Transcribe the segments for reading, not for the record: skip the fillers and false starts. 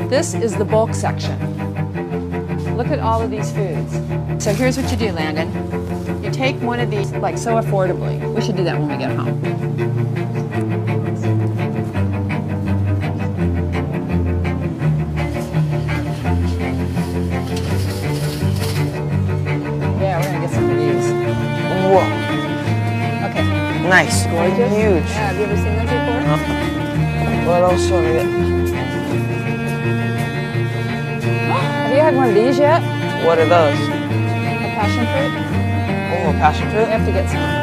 This is the bulk section. Look at all of these foods. So here's what you do, Landon. You take one of these, like so affordably. We should do that when we get home. Yeah, we're gonna get some of these. Whoa. Okay. Nice. Gorgeous. Huge. Yeah, have you ever seen those before? What else do we get? Have you had one of these yet? What are those? A passion fruit? Oh, passion We fruit? have to get some.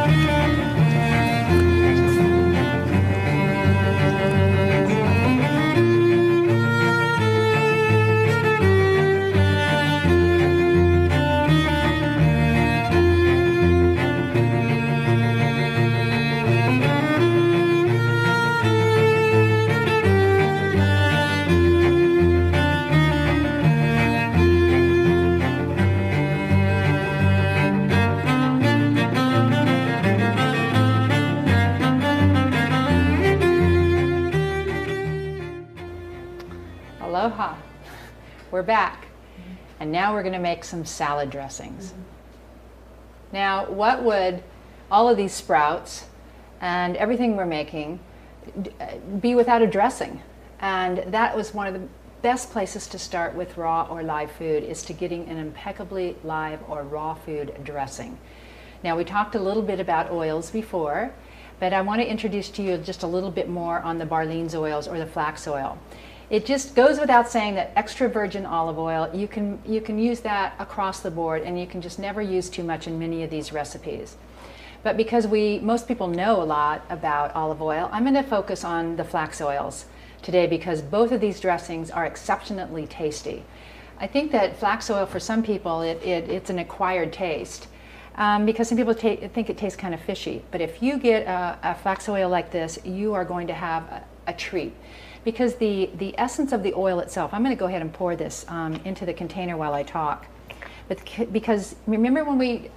Aloha. We're back. And now we're going to make some salad dressings. Now, what would all of these sprouts and everything we're making be without a dressing? And that was one of the best places to start with raw or live food, is to getting an impeccably live or raw food dressing. Now, we talked a little bit about oils before, but I want to introduce to you just a little bit more on the Barlean's oils or the flax oil. It just goes without saying that extra virgin olive oil, you can use that across the board, and you can just never use too much in many of these recipes. But because most people know a lot about olive oil, I'm going to focus on the flax oils today because both of these dressings are exceptionally tasty. I think that flax oil, for some people, it's an acquired taste because some people think it tastes kind of fishy. But if you get a flax oil like this, you are going to have a treat. Because the essence of the oil itself, I'm going to go ahead and pour this into the container while I talk. But because remember when we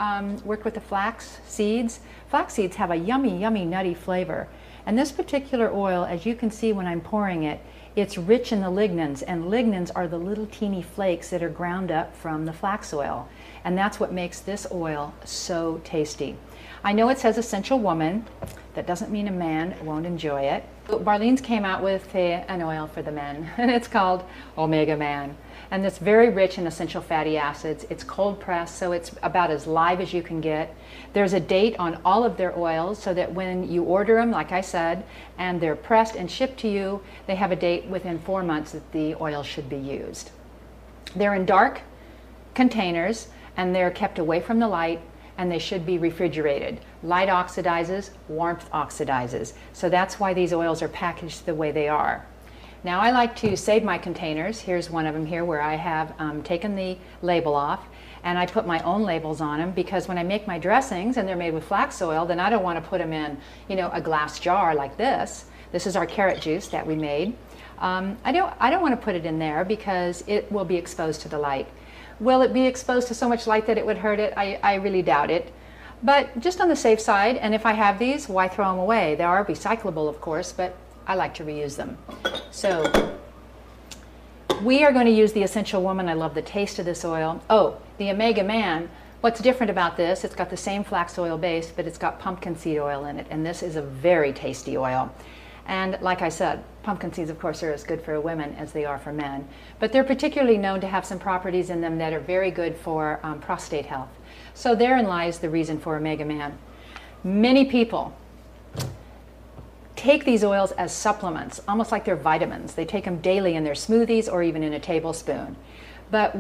worked with the flax seeds? Flax seeds have a yummy, yummy, nutty flavor. And this particular oil, as you can see when I'm pouring it, it's rich in the lignans, and lignans are the little teeny flakes that are ground up from the flax oil. And that's what makes this oil so tasty. I know it says essential woman. That doesn't mean a man won't enjoy it. Barlean's came out with an oil for the men, and it's called Omega Man. And it's very rich in essential fatty acids. It's cold pressed, so it's about as live as you can get. There's a date on all of their oils so that when you order them, like I said, and they're pressed and shipped to you, they have a date within 4 months that the oil should be used. They're in dark containers, and they're kept away from the light, and they should be refrigerated. Light oxidizes, warmth oxidizes. So that's why these oils are packaged the way they are. Now I like to save my containers. Here's one of them here where I have taken the label off, and I put my own labels on them because when I make my dressings and they're made with flax oil, then I don't want to put them in, a glass jar like this. This is our carrot juice that we made. I don't want to put it in there because it will be exposed to the light. Will it be exposed to so much light that it would hurt it? I really doubt it. But just on the safe side, and if I have these, why throw them away? They are recyclable, of course, but I like to reuse them. So we are going to use the Essential Woman. I love the taste of this oil. Oh, the Omega Man. What's different about this, it's got the same flax oil base, but it's got pumpkin seed oil in it, and this is a very tasty oil. And like I said, pumpkin seeds, of course, are as good for women as they are for men. But they're particularly known to have some properties in them that are very good for prostate health. So therein lies the reason for Omega Man. Many people take these oils as supplements, almost like they're vitamins. They take them daily in their smoothies or even in a tablespoon. But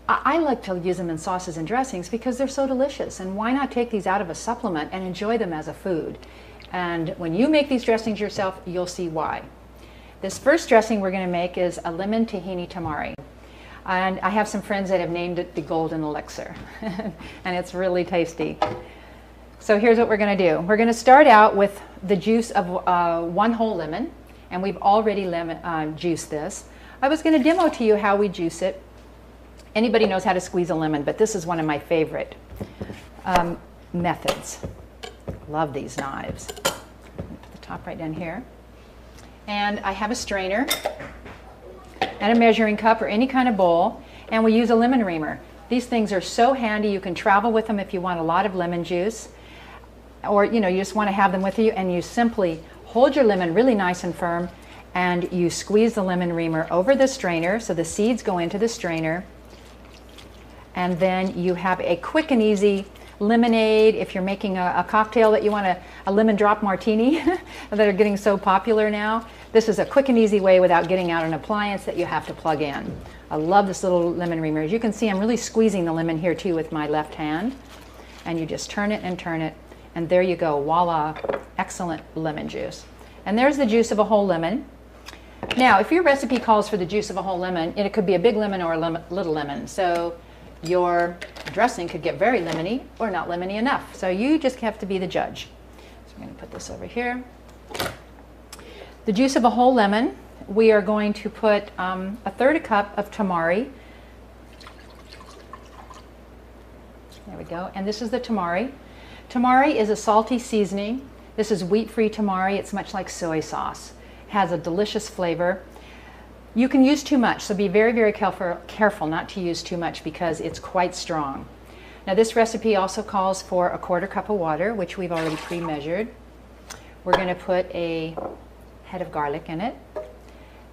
I like to use them in sauces and dressings because they're so delicious. And why not take these out of a supplement and enjoy them as a food? And when you make these dressings yourself, you'll see why. This first dressing we're going to make is a lemon tahini tamari. And I have some friends that have named it the golden elixir. And it's really tasty. So here's what we're going to do. We're going to start out with the juice of one whole lemon. And we've already juiced this. I was going to demo to you how we juice it. Anybody knows how to squeeze a lemon, but this is one of my favorite methods. Love these knives. Put the top right down here. And I have a strainer and a measuring cup or any kind of bowl, and we use a lemon reamer. These things are so handy. You can travel with them if you want a lot of lemon juice, or you just want to have them with you, and you simply hold your lemon really nice and firm, and you squeeze the lemon reamer over the strainer so the seeds go into the strainer, and then you have a quick and easy lemonade. If you're making a cocktail that you want a lemon drop martini that are getting so popular now, this is a quick and easy way without getting out an appliance that you have to plug in. I love this little lemon reamer. As you can see, I'm really squeezing the lemon here too with my left hand, and you just turn it, and there you go. Voila, excellent lemon juice. And there's the juice of a whole lemon. Now, if your recipe calls for the juice of a whole lemon, it could be a big lemon or a little lemon. So your dressing could get very lemony or not lemony enough. So you just have to be the judge. So I'm going to put this over here. The juice of a whole lemon, we are going to put a third cup of tamari. There we go. And this is the tamari. Tamari is a salty seasoning. This is wheat-free tamari. It's much like soy sauce. It has a delicious flavor. You can use too much, so be very, very careful not to use too much because it's quite strong. Now this recipe also calls for a 1/4 cup of water, which we've already pre-measured. We're going to put a head of garlic in it,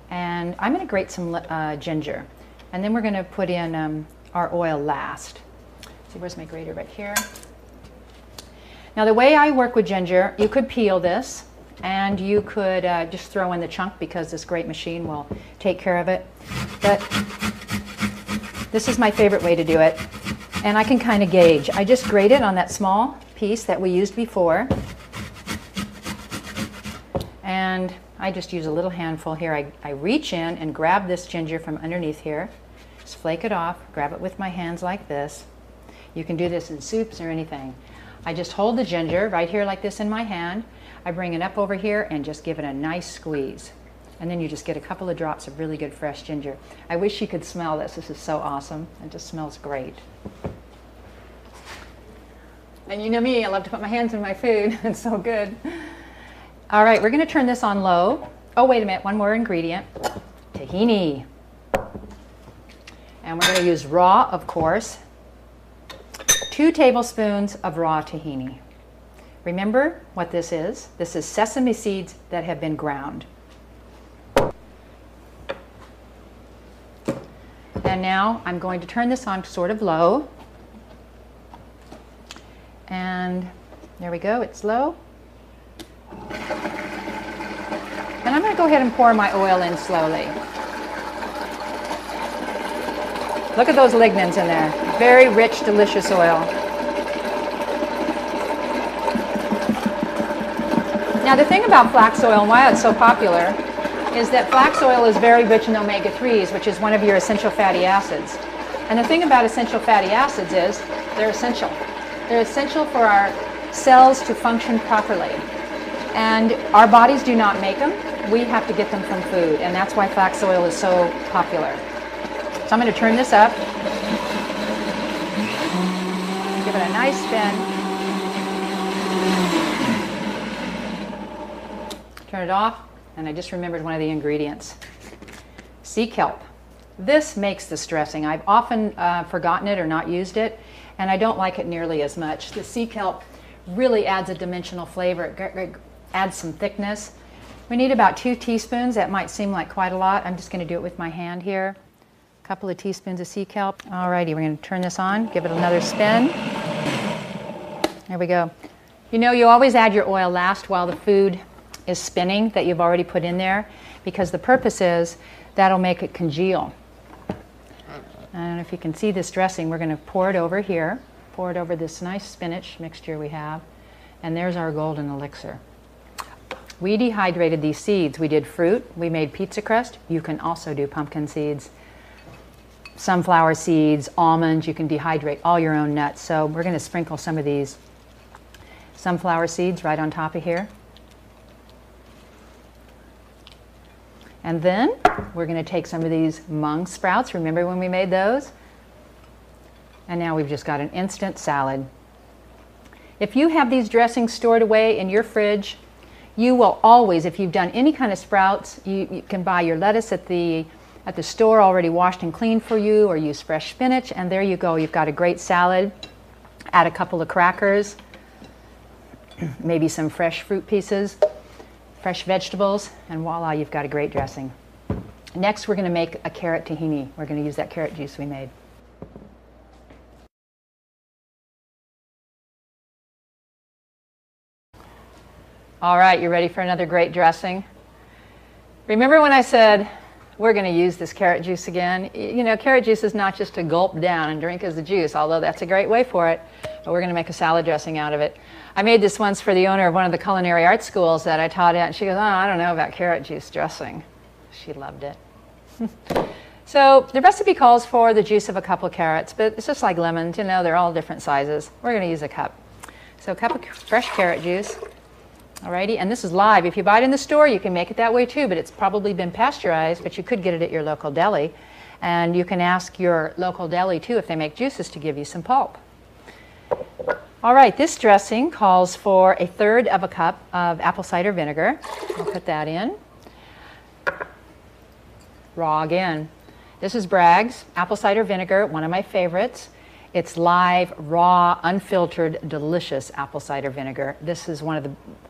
and I'm going to grate some ginger, and then we're going to put in our oil last. So where's my grater? Right here. Now the way I work with ginger, you could peel this, and you could just throw in the chunk because this great machine will take care of it. But this is my favorite way to do it, and I can kind of gauge. I just grate it on that small piece that we used before, and I just use a little handful here. I reach in and grab this ginger from underneath here, just flake it off, grab it with my hands like this. You can do this in soups or anything. I just hold the ginger right here like this in my hand. I bring it up over here and just give it a nice squeeze. And then you just get a couple of drops of really good fresh ginger. I wish you could smell this. This is so awesome. It just smells great. And you know me, I love to put my hands in my food. It's so good. All right, we're going to turn this on low. Oh, wait a minute, one more ingredient. Tahini. And we're going to use raw, of course. 2 tablespoons of raw tahini. Remember what this is? This is sesame seeds that have been ground. And now I'm going to turn this on sort of low. And there we go, it's low. And I'm going to go ahead and pour my oil in slowly. Look at those lignans in there. Very rich, delicious oil. Now the thing about flax oil and why it's so popular is that flax oil is very rich in omega-3s, which is one of your essential fatty acids. And the thing about essential fatty acids is they're essential. They're essential for our cells to function properly. And our bodies do not make them. We have to get them from food. And that's why flax oil is so popular. So I'm going to turn this up. Give it a nice spin. Turn it off, and I just remembered one of the ingredients. Sea kelp. This makes this dressing. I've often forgotten it or not used it, and I don't like it nearly as much. The sea kelp really adds a dimensional flavor. It adds some thickness. We need about 2 teaspoons. That might seem like quite a lot. I'm just going to do it with my hand here. A couple of teaspoons of sea kelp. Alrighty, we're going to turn this on, give it another spin. There we go. You know, you always add your oil last while the food is spinning that you've already put in there, because the purpose is that'll make it congeal. I don't know if you can see this dressing. We're going to pour it over here, pour it over this nice spinach mixture we have, and there's our golden elixir. We dehydrated these seeds. We did fruit, we made pizza crust. You can also do pumpkin seeds, sunflower seeds, almonds. You can dehydrate all your own nuts. So we're going to sprinkle some of these sunflower seeds right on top of here. And then we're going to take some of these mung sprouts. Remember when we made those? And now we've just got an instant salad. If you have these dressings stored away in your fridge, You will always, if you've done any kind of sprouts, you can buy your lettuce at the store already washed and cleaned for you, or use fresh spinach, and there you go. You've got a great salad. Add a couple of crackers, maybe some fresh fruit pieces, fresh vegetables, and voila, you've got a great dressing. Next, we're going to make a carrot tahini. We're going to use that carrot juice we made. All right, you ready for another great dressing? Remember when I said we're going to use this carrot juice again? You know, carrot juice is not just to gulp down and drink as the juice, although that's a great way for it, but we're going to make a salad dressing out of it. I made this once for the owner of one of the culinary arts schools that I taught at, and she goes, oh, I don't know about carrot juice dressing. She loved it. So the recipe calls for the juice of a couple of carrots, but it's just like lemons, you know, they're all different sizes. We're going to use a cup. So a cup of fresh carrot juice. Alrighty, and this is live. If you buy it in the store, you can make it that way too, but it's probably been pasteurized, but you could get it at your local deli. And you can ask your local deli too, if they make juices, to give you some pulp. All right, this dressing calls for 1/3 of a cup of apple cider vinegar. I'll put that in. Raw again. This is Bragg's apple cider vinegar, one of my favorites. It's live, raw, unfiltered, delicious apple cider vinegar. This is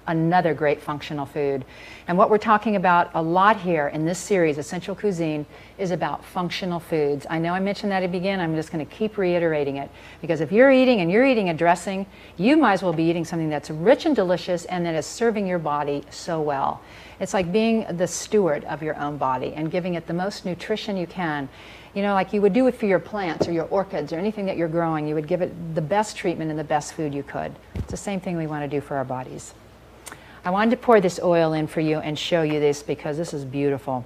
another great functional food. And what we're talking about a lot here in this series, Essential Cuisine, is about functional foods. I know I mentioned that at the beginning. I'm just going to keep reiterating it. Because if you're eating and you're eating a dressing, you might as well be eating something that's rich and delicious and that is serving your body so well. It's like being the steward of your own body and giving it the most nutrition you can. You know, like you would do it for your plants or your orchids or anything that you're growing, you would give it the best treatment and the best food you could. It's the same thing we want to do for our bodies. I wanted to pour this oil in for you and show you this because this is beautiful.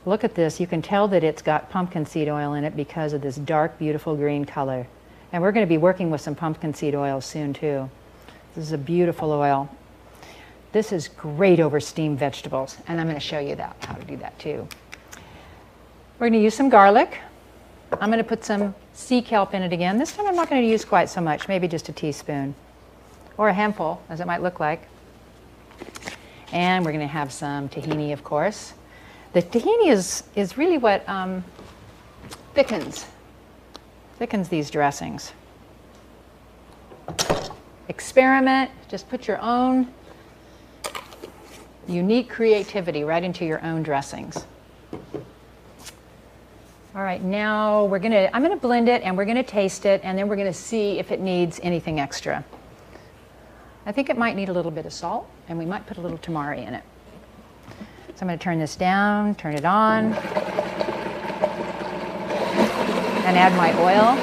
Look at this. You can tell that it's got pumpkin seed oil in it because of this dark, beautiful green color. And we're going to be working with some pumpkin seed oil soon too. This is a beautiful oil. This is great over steamed vegetables, and I'm going to show you how to do that too. We're going to use some garlic. I'm going to put some sea kelp in it again. This time I'm not going to use quite so much, maybe just a teaspoon or a handful, as it might look like. And we're going to have some tahini, of course. The tahini is really what thickens these dressings. Experiment, just put your own unique creativity right into your own dressings. All right, now I'm gonna blend it and we're gonna taste it and then we're gonna see if it needs anything extra. I think it might need a little bit of salt and we might put a little tamari in it. So I'm gonna turn this down, turn it on, and add my oil.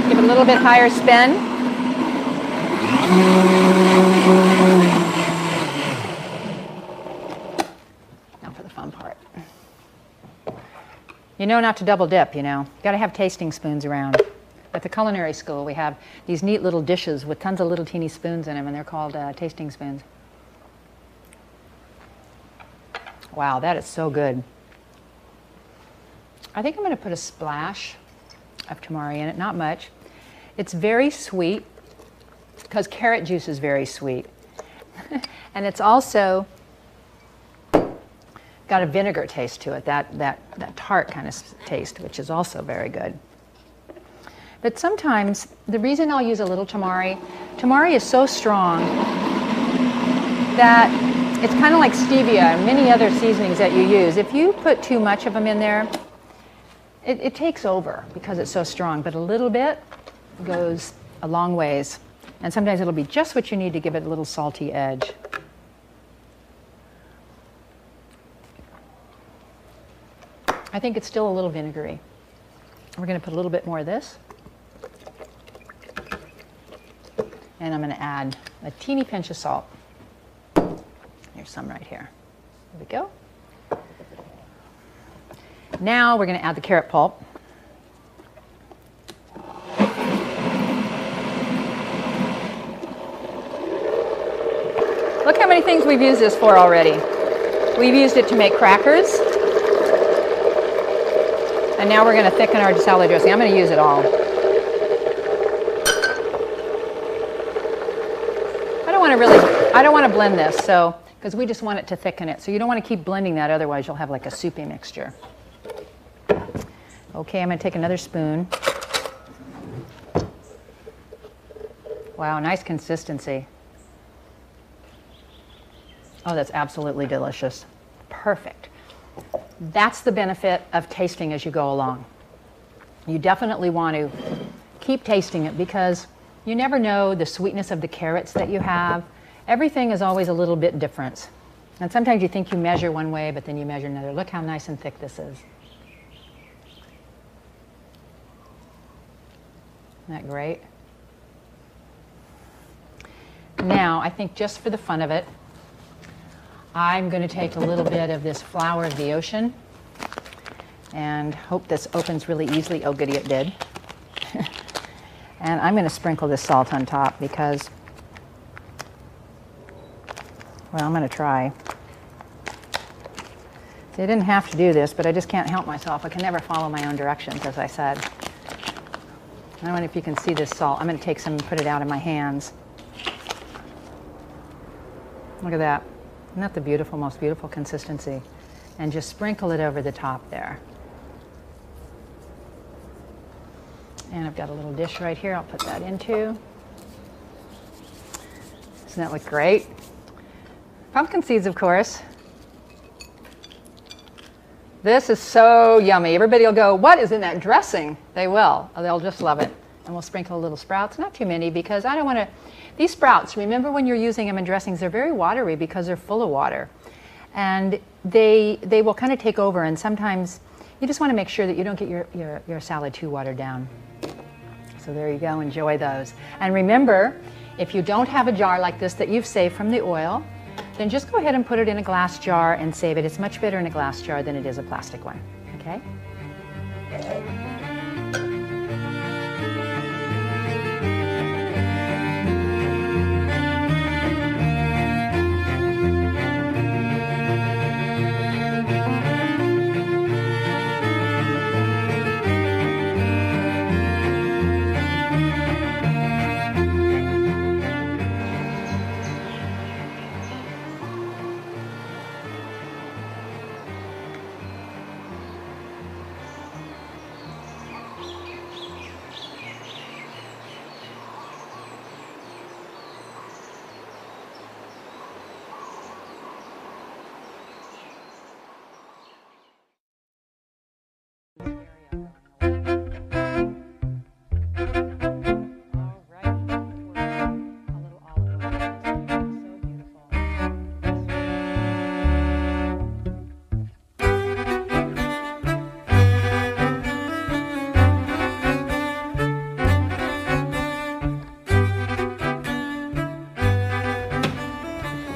Give it a little bit higher spin. You know not to double dip, you know. You've got to have tasting spoons around. At the culinary school, we have these neat little dishes with tons of little teeny spoons in them, and they're called tasting spoons. Wow, that is so good. I think I'm going to put a splash of tamari in it, not much. It's very sweet, because carrot juice is very sweet. And it's also got a vinegar taste to it, that tart kind of taste, which is also very good. But sometimes, the reason I'll use a little tamari is so strong that it's kind of like stevia and many other seasonings that you use. If you put too much of them in there, it takes over because it's so strong, but a little bit goes a long ways. And sometimes it'll be just what you need to give it a little salty edge. I think it's still a little vinegary. We're going to put a little bit more of this. And I'm going to add a teeny pinch of salt. Here's some right here. There we go. Now we're going to add the carrot pulp. Look how many things we've used this for already. We've used it to make crackers. And now we're going to thicken our salad dressing. I'm going to use it all. don't want to blend this, so, because we just want it to thicken it. So you don't want to keep blending that, otherwise you'll have like a soupy mixture. Okay, I'm going to take another spoon. Wow, nice consistency. Oh, that's absolutely delicious. Perfect. That's the benefit of tasting as you go along. You definitely want to keep tasting it because you never know the sweetness of the carrots that you have. Everything is always a little bit different. And sometimes you think you measure one way, but then you measure another. Look how nice and thick this is. Isn't that great? Now, I think just for the fun of it, I'm going to take a little bit of this flour of the ocean and hope this opens really easily. Oh, goody, it did. And I'm going to sprinkle this salt on top because, well, I'm going to try. See, I didn't have to do this, but I just can't help myself. I can never follow my own directions, as I said. I don't know if you can see this salt. I'm going to take some and put it out in my hands. Look at that. Isn't that the beautiful, most beautiful consistency? And just sprinkle it over the top there. And I've got a little dish right here. I'll put that into. Doesn't that look great? Pumpkin seeds, of course. This is so yummy. Everybody will go, what is in that dressing? They will. They'll just love it. And we'll sprinkle a little sprouts. Not too many because I don't want to... These sprouts, remember when you're using them in dressings, they're very watery because they're full of water. And they will kind of take over, and sometimes you just want to make sure that you don't get your salad too watered down. So there you go, enjoy those. And remember, if you don't have a jar like this that you've saved from the oil, then just go ahead and put it in a glass jar and save it. It's much better in a glass jar than it is a plastic one, okay?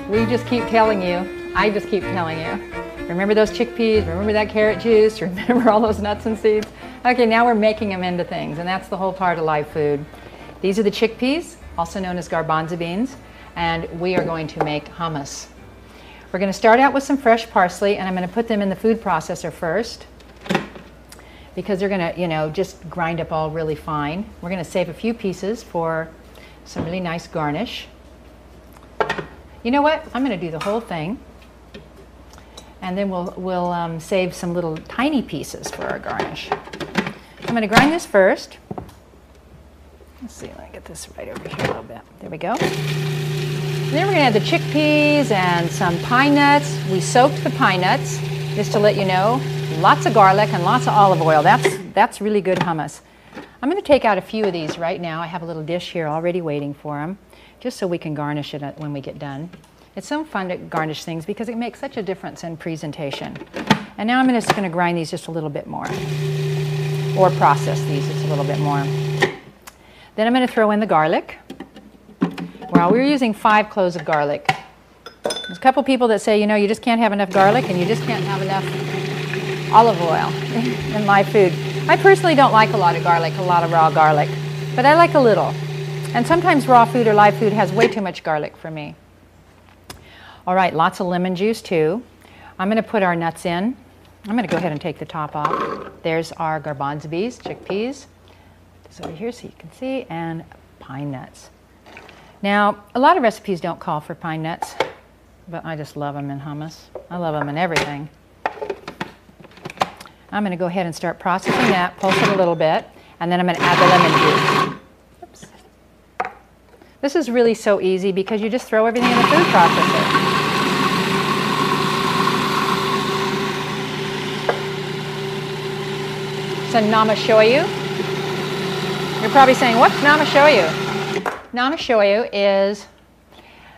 We just keep telling you, I just keep telling you, remember those chickpeas, remember that carrot juice, remember all those nuts and seeds? Okay, now we're making them into things, and that's the whole part of live food. These are the chickpeas, also known as garbanzo beans, and we are going to make hummus. We're going to start out with some fresh parsley, and I'm going to put them in the food processor first because they're going to, you know, just grind up all really fine. We're going to save a few pieces for some really nice garnish. You know what? I'm going to do the whole thing, and then we'll save some little tiny pieces for our garnish. I'm going to grind this first. Let's see, let me get this right over here a little bit. There we go. And then we're going to add the chickpeas and some pine nuts. We soaked the pine nuts, just to let you know. Lots of garlic and lots of olive oil. That's really good hummus. I'm going to take out a few of these right now. I have a little dish here already waiting for them, just so we can garnish it when we get done. It's so fun to garnish things because it makes such a difference in presentation. And now I'm just going to grind these just a little bit more, or process these just a little bit more. Then I'm going to throw in the garlic. Well, we're using 5 cloves of garlic. There's a couple people that say, you know, you just can't have enough garlic and you just can't have enough olive oil in live food. I personally don't like a lot of garlic, a lot of raw garlic, but I like a little. And sometimes raw food or live food has way too much garlic for me. All right, lots of lemon juice too. I'm going to put our nuts in. I'm going to go ahead and take the top off. There's our garbanzo beans, chickpeas. This over here so you can see, and pine nuts. Now, a lot of recipes don't call for pine nuts, but I just love them in hummus. I love them in everything. I'm going to go ahead and start processing that, pulse it a little bit, and then I'm going to add the lemon juice. Oops. This is really so easy because you just throw everything in the food processor. Some nama shoyu. You're probably saying, what's nama shoyu? Nama shoyu is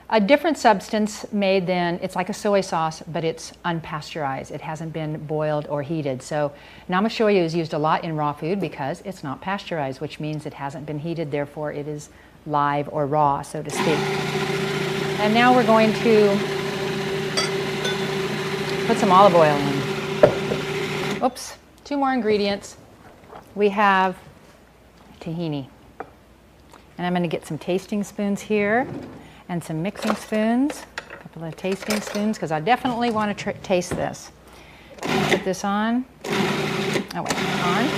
a different substance made than, it's like a soy sauce, but it's unpasteurized. It hasn't been boiled or heated. So nama shoyu is used a lot in raw food because it's not pasteurized, which means it hasn't been heated, therefore it is live or raw, so to speak. And now we're going to put some olive oil in. Oops, 2 more ingredients. We have tahini. And I'm going to get some tasting spoons here and some mixing spoons, a couple of tasting spoons, because I definitely want to taste this. Put this on. Oh, wait, on.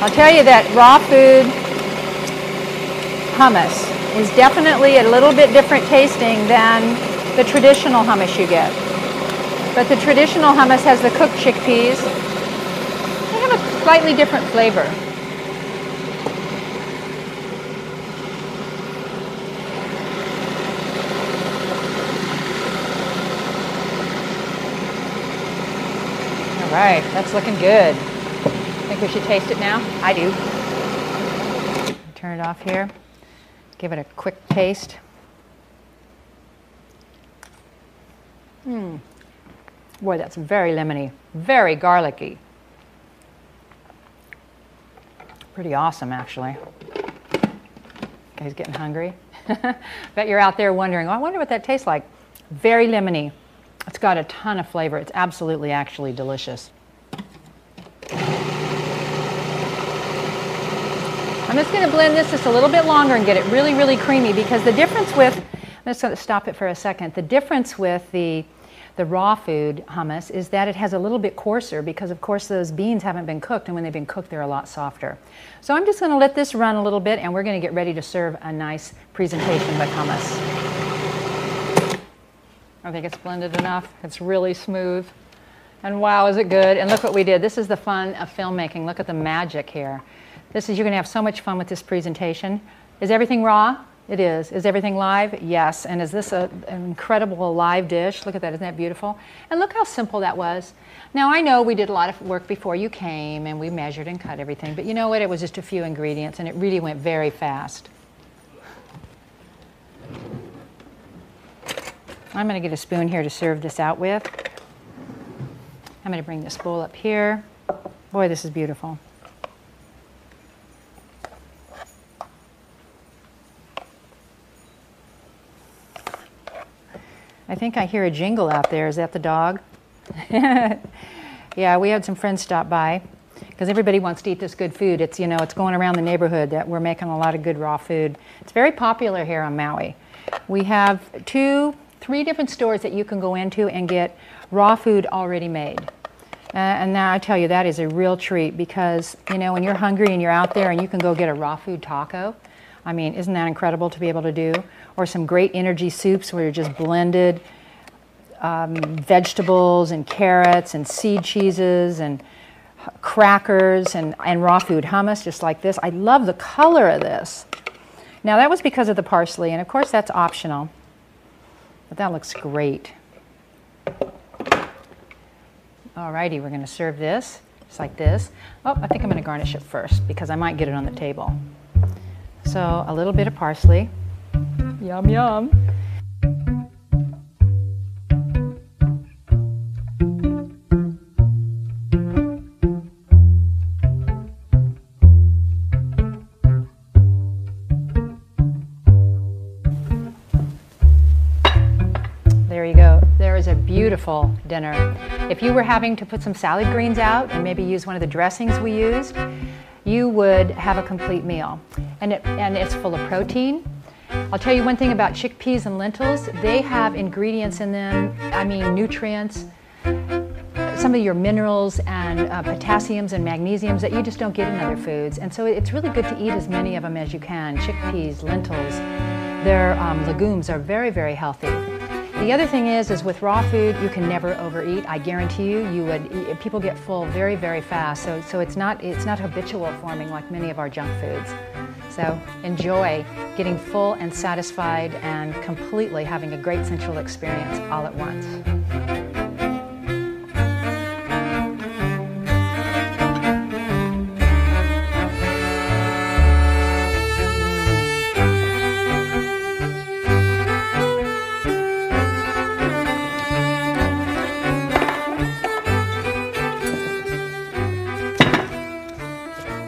I'll tell you that raw food hummus is definitely a little bit different tasting than the traditional hummus you get. But the traditional hummus has the cooked chickpeas. They have a slightly different flavor. All right, that's looking good. Think we should taste it now? I do. Turn it off here. Give it a quick taste. Boy, that's very lemony, very garlicky. Pretty awesome, actually. Guys getting hungry? Bet you're out there wondering, oh, I wonder what that tastes like. Very lemony. It's got a ton of flavor. It's absolutely actually delicious. I'm just going to blend this just a little bit longer and get it really, really creamy, because the difference with, I'm just going to stop it for a second, the difference with the raw food hummus is that it has a little bit coarser because, of course, those beans haven't been cooked, and when they've been cooked, they're a lot softer. So I'm just going to let this run a little bit, and we're going to get ready to serve a nice presentation with hummus. I think it's blended enough. It's really smooth. And wow, is it good. And look what we did. This is the fun of filmmaking. Look at the magic here. This is, you're going to have so much fun with this presentation. Is everything raw? It is. Is everything live? Yes. And is this an incredible live dish? Look at that. Isn't that beautiful? And look how simple that was. Now, I know we did a lot of work before you came, and we measured and cut everything. But you know what? It was just a few ingredients, and it really went very fast. I'm going to get a spoon here to serve this out with. I'm going to bring this bowl up here. Boy, this is beautiful. I think I hear a jingle out there. Is that the dog? Yeah, we had some friends stop by because everybody wants to eat this good food. It's, you know, it's going around the neighborhood that we're making a lot of good raw food. It's very popular here on Maui. We have 3 different stores that you can go into and get raw food already made. And now I tell you, that is a real treat because, you know, when you're hungry and you're out there and you can go get a raw food taco, I mean, isn't that incredible to be able to do? Or some great energy soups where you're just blended vegetables and carrots and seed cheeses and crackers and raw food hummus, just like this. I love the color of this. Now, that was because of the parsley, and of course that's optional. But that looks great. Alrighty, we're going to serve this just like this. Oh, I think I'm going to garnish it first because I might get it on the table. So a little bit of parsley. Yum, yum. There you go. There is a beautiful dinner. If you were having to put some salad greens out and maybe use one of the dressings we used, you would have a complete meal. And it's full of protein, I'll tell you one thing about chickpeas and lentils. They have ingredients in them, I mean nutrients, some of your minerals and potassiums and magnesiums that you just don't get in other foods. And so it's really good to eat as many of them as you can. Chickpeas, lentils, their legumes are very, very healthy. The other thing is with raw food, you can never overeat. I guarantee you, people get full very, very fast. So it's not habitual forming like many of our junk foods. So enjoy getting full and satisfied and completely having a great sensual experience all at once.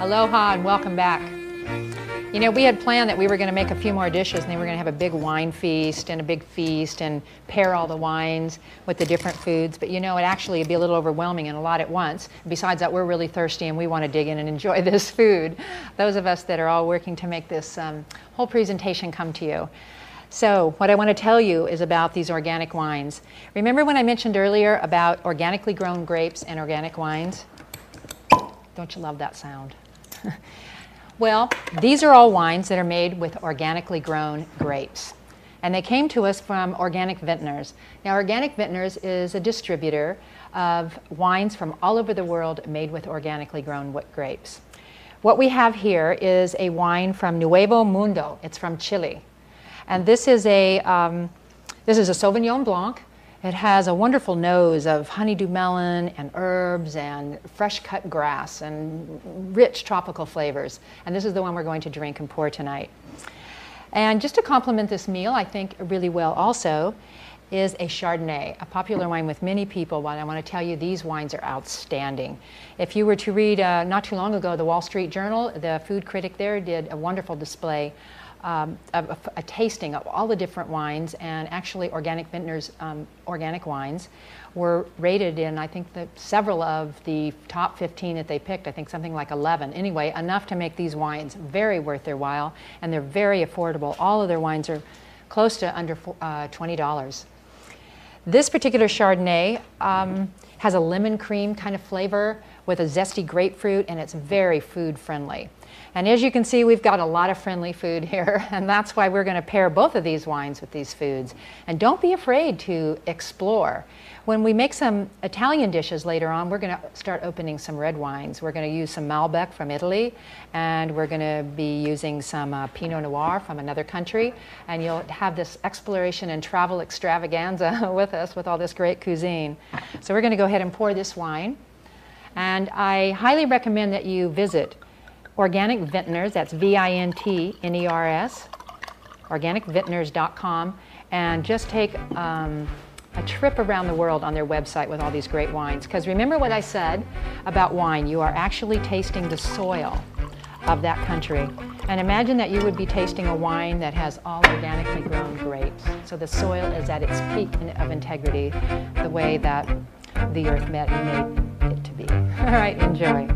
Aloha and welcome back. You know, we had planned that we were going to make a few more dishes and then we were going to have a big wine feast and a big feast and pair all the wines with the different foods. But you know, it actually would be a little overwhelming and a lot at once. Besides that, we're really thirsty and we want to dig in and enjoy this food. Those of us that are all working to make this whole presentation come to you. So what I want to tell you is about these organic wines. Remember when I mentioned earlier about organically grown grapes and organic wines? Don't you love that sound? Well, these are all wines that are made with organically grown grapes. And they came to us from Organic Vintners. Now, Organic Vintners is a distributor of wines from all over the world made with organically grown grapes. What we have here is a wine from Nuevo Mundo. It's from Chile. And this is a Sauvignon Blanc. It has a wonderful nose of honeydew melon and herbs and fresh cut grass and rich tropical flavors. And this is the one we're going to drink and pour tonight. And just to complement this meal, I think really well also, is a Chardonnay, a popular wine with many people. But I want to tell you, these wines are outstanding. If you were to read, not too long ago, the Wall Street Journal, the food critic there did a wonderful display of a tasting of all the different wines, and actually Organic Vintners organic wines were rated in, I think, several of the top 15 that they picked, I think something like 11. Anyway, enough to make these wines very worth their while, and they're very affordable. All of their wines are close to under $20. This particular Chardonnay has a lemon cream kind of flavor with a zesty grapefruit, and it's very food friendly. And as you can see, we've got a lot of friendly food here, and that's why we're going to pair both of these wines with these foods. And don't be afraid to explore. When we make some Italian dishes later on, we're going to start opening some red wines. We're going to use some Malbec from Italy, and we're going to be using some Pinot Noir from another country, and you'll have this exploration and travel extravaganza with us with all this great cuisine. So we're going to go ahead and pour this wine, and I highly recommend that you visit Organic Vintners, that's V-I-N-T-N-E-R-S, organicvintners.com, and just take a trip around the world on their website with all these great wines. Because remember what I said about wine, you are actually tasting the soil of that country. And imagine that you would be tasting a wine that has all organically grown grapes. So the soil is at its peak of integrity, the way that the earth made it to be. All right, enjoy.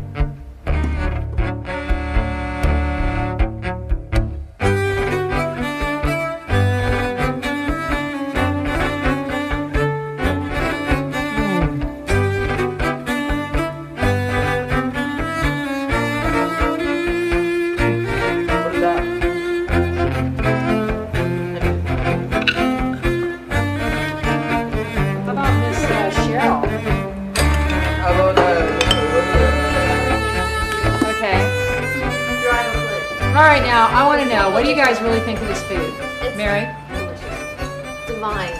All right, now, I want to know, what do you guys really think of this food? It's Mary? delicious. Divine.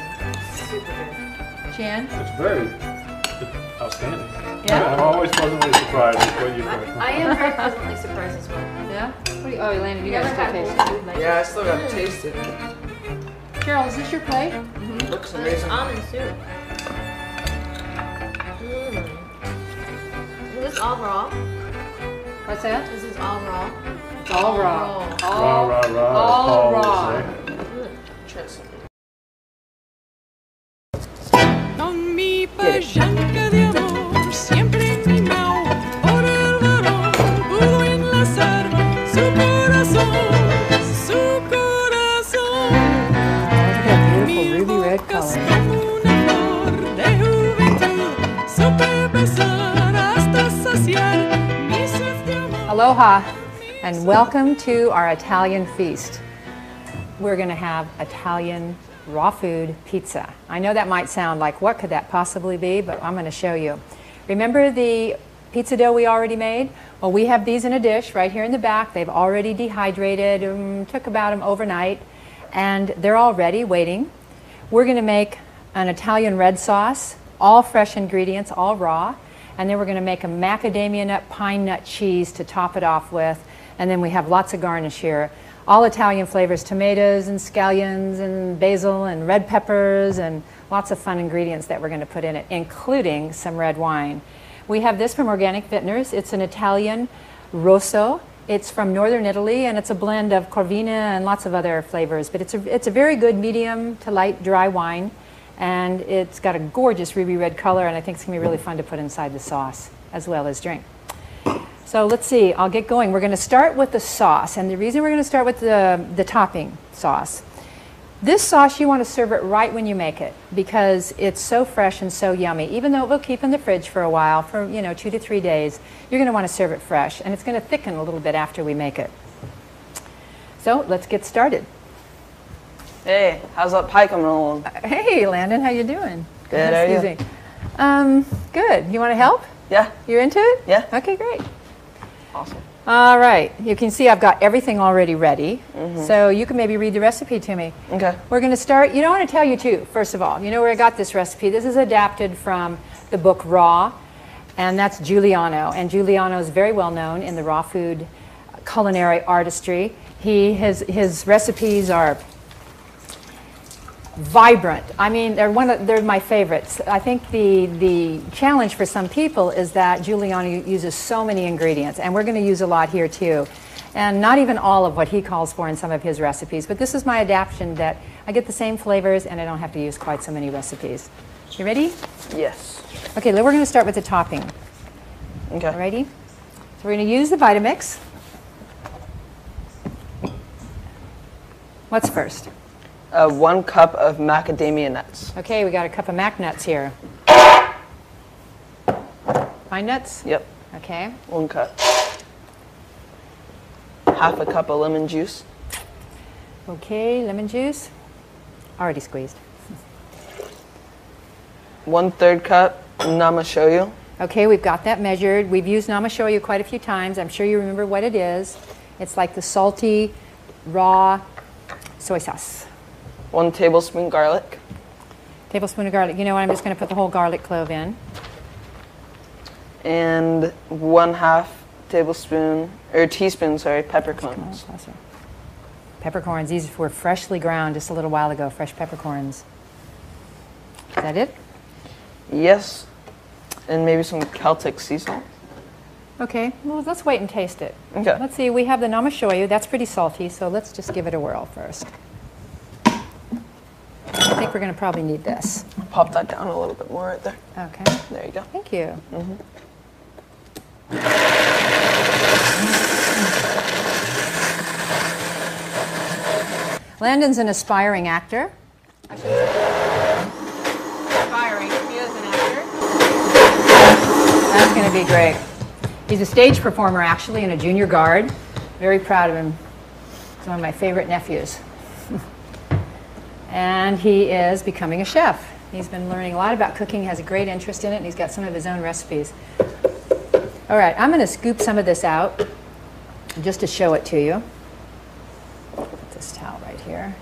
Super good. Chan? It's very outstanding. Yeah? I'm always pleasantly surprised with what you've I am very pleasantly surprised as well. Yeah? What do you, oh, Landon, you Never guys still had taste bowl it. food like Yeah, I this. still gotta taste it. Cheryl, is this your plate? Looks And it's amazing. almond soup. Is this all raw? What's that? This is all raw. It's all raw. Rah, rah, rah, All as Paul would raw. say. Try something. Con mi payanca de amor siempre en mi mano, por el varón pudo enlazar su corazón, su corazón. Aloha, and welcome to our Italian feast. We're going to have Italian raw food pizza. I know that might sound like, what could that possibly be? But I'm going to show you. Remember the pizza dough we already made? Well, we have these in a dish right here in the back. They've already dehydrated, took about them overnight, and they're all ready, waiting. We're going to make an Italian red sauce, all fresh ingredients, all raw. And then we're going to make a macadamia nut, pine nut cheese to top it off with. And then we have lots of garnish here. All Italian flavors, tomatoes and scallions and basil and red peppers and lots of fun ingredients that we're going to put in it, including some red wine. We have this from Organic Vintners. It's an Italian rosso. It's from northern Italy, and it's a blend of Corvina and lots of other flavors. But it's a very good medium to light dry wine. And it's got a gorgeous ruby red color, and I think it's going to be really fun to put inside the sauce as well as drink. So let's see, I'll get going. We're going to start with the sauce, and the reason we're going to start with the topping sauce. This sauce, you want to serve it right when you make it because it's so fresh and so yummy. Even though it will keep in the fridge for a while, for 2 to 3 days, you're going to want to serve it fresh, and it's going to thicken a little bit after we make it. So let's get started. Hey, how's that pie coming along? Hey, Landon, how you doing? Good, how are you? Good. You want to help? Yeah. You're into it? Yeah. Okay, great. Awesome. All right. You can see I've got everything already ready. So you can maybe read the recipe to me. Okay. We're going to start. I want to tell you too, first of all, you know where I got this recipe. This is adapted from the book Raw, and that's Giuliano. And Giuliano is very well known in the raw food culinary artistry. His recipes are vibrant. I mean, they're my favorites. I think the challenge for some people is that Giuliano uses so many ingredients, and we're going to use a lot here too. And not even all of what he calls for in some of his recipes, but this is my adaptation that I get the same flavors and I don't have to use quite so many recipes. You ready? Yes. Okay, we're going to start with the topping. Okay. Ready? So we're going to use the Vitamix. What's first? 1 cup of macadamia nuts. Okay, we got a cup of mac nuts here. Pine nuts? Yep. Okay. 1 cup. Half a cup of lemon juice. Okay, lemon juice. Already squeezed. 1/3 cup namashoyu. Okay, we've got that measured. We've used namashoyu quite a few times. I'm sure you remember what it is. It's like the salty, raw soy sauce. 1 tablespoon garlic. Tablespoon of garlic. You know what? I'm just going to put the whole garlic clove in. And 1/2 teaspoon, peppercorns. Peppercorns. These were freshly ground just a little while ago. Fresh peppercorns. Is that it? Yes. And maybe some Celtic sea salt. Okay. Well, let's wait and taste it. Okay. Let's see. We have the namashoyu. That's pretty salty, so let's just give it a whirl first. I think we're going to probably need this. Pop that down a little bit more right there. Okay. There you go. Thank you. Landon's an aspiring actor. Aspiring. He is an actor. That's going to be great. He's a stage performer, actually, in a junior guard. Very proud of him. He's one of my favorite nephews. And he is becoming a chef. He's been learning a lot about cooking, has a great interest in it, and he's got some of his own recipes. All right, I'm going to scoop some of this out just to show it to you. Put this towel right here.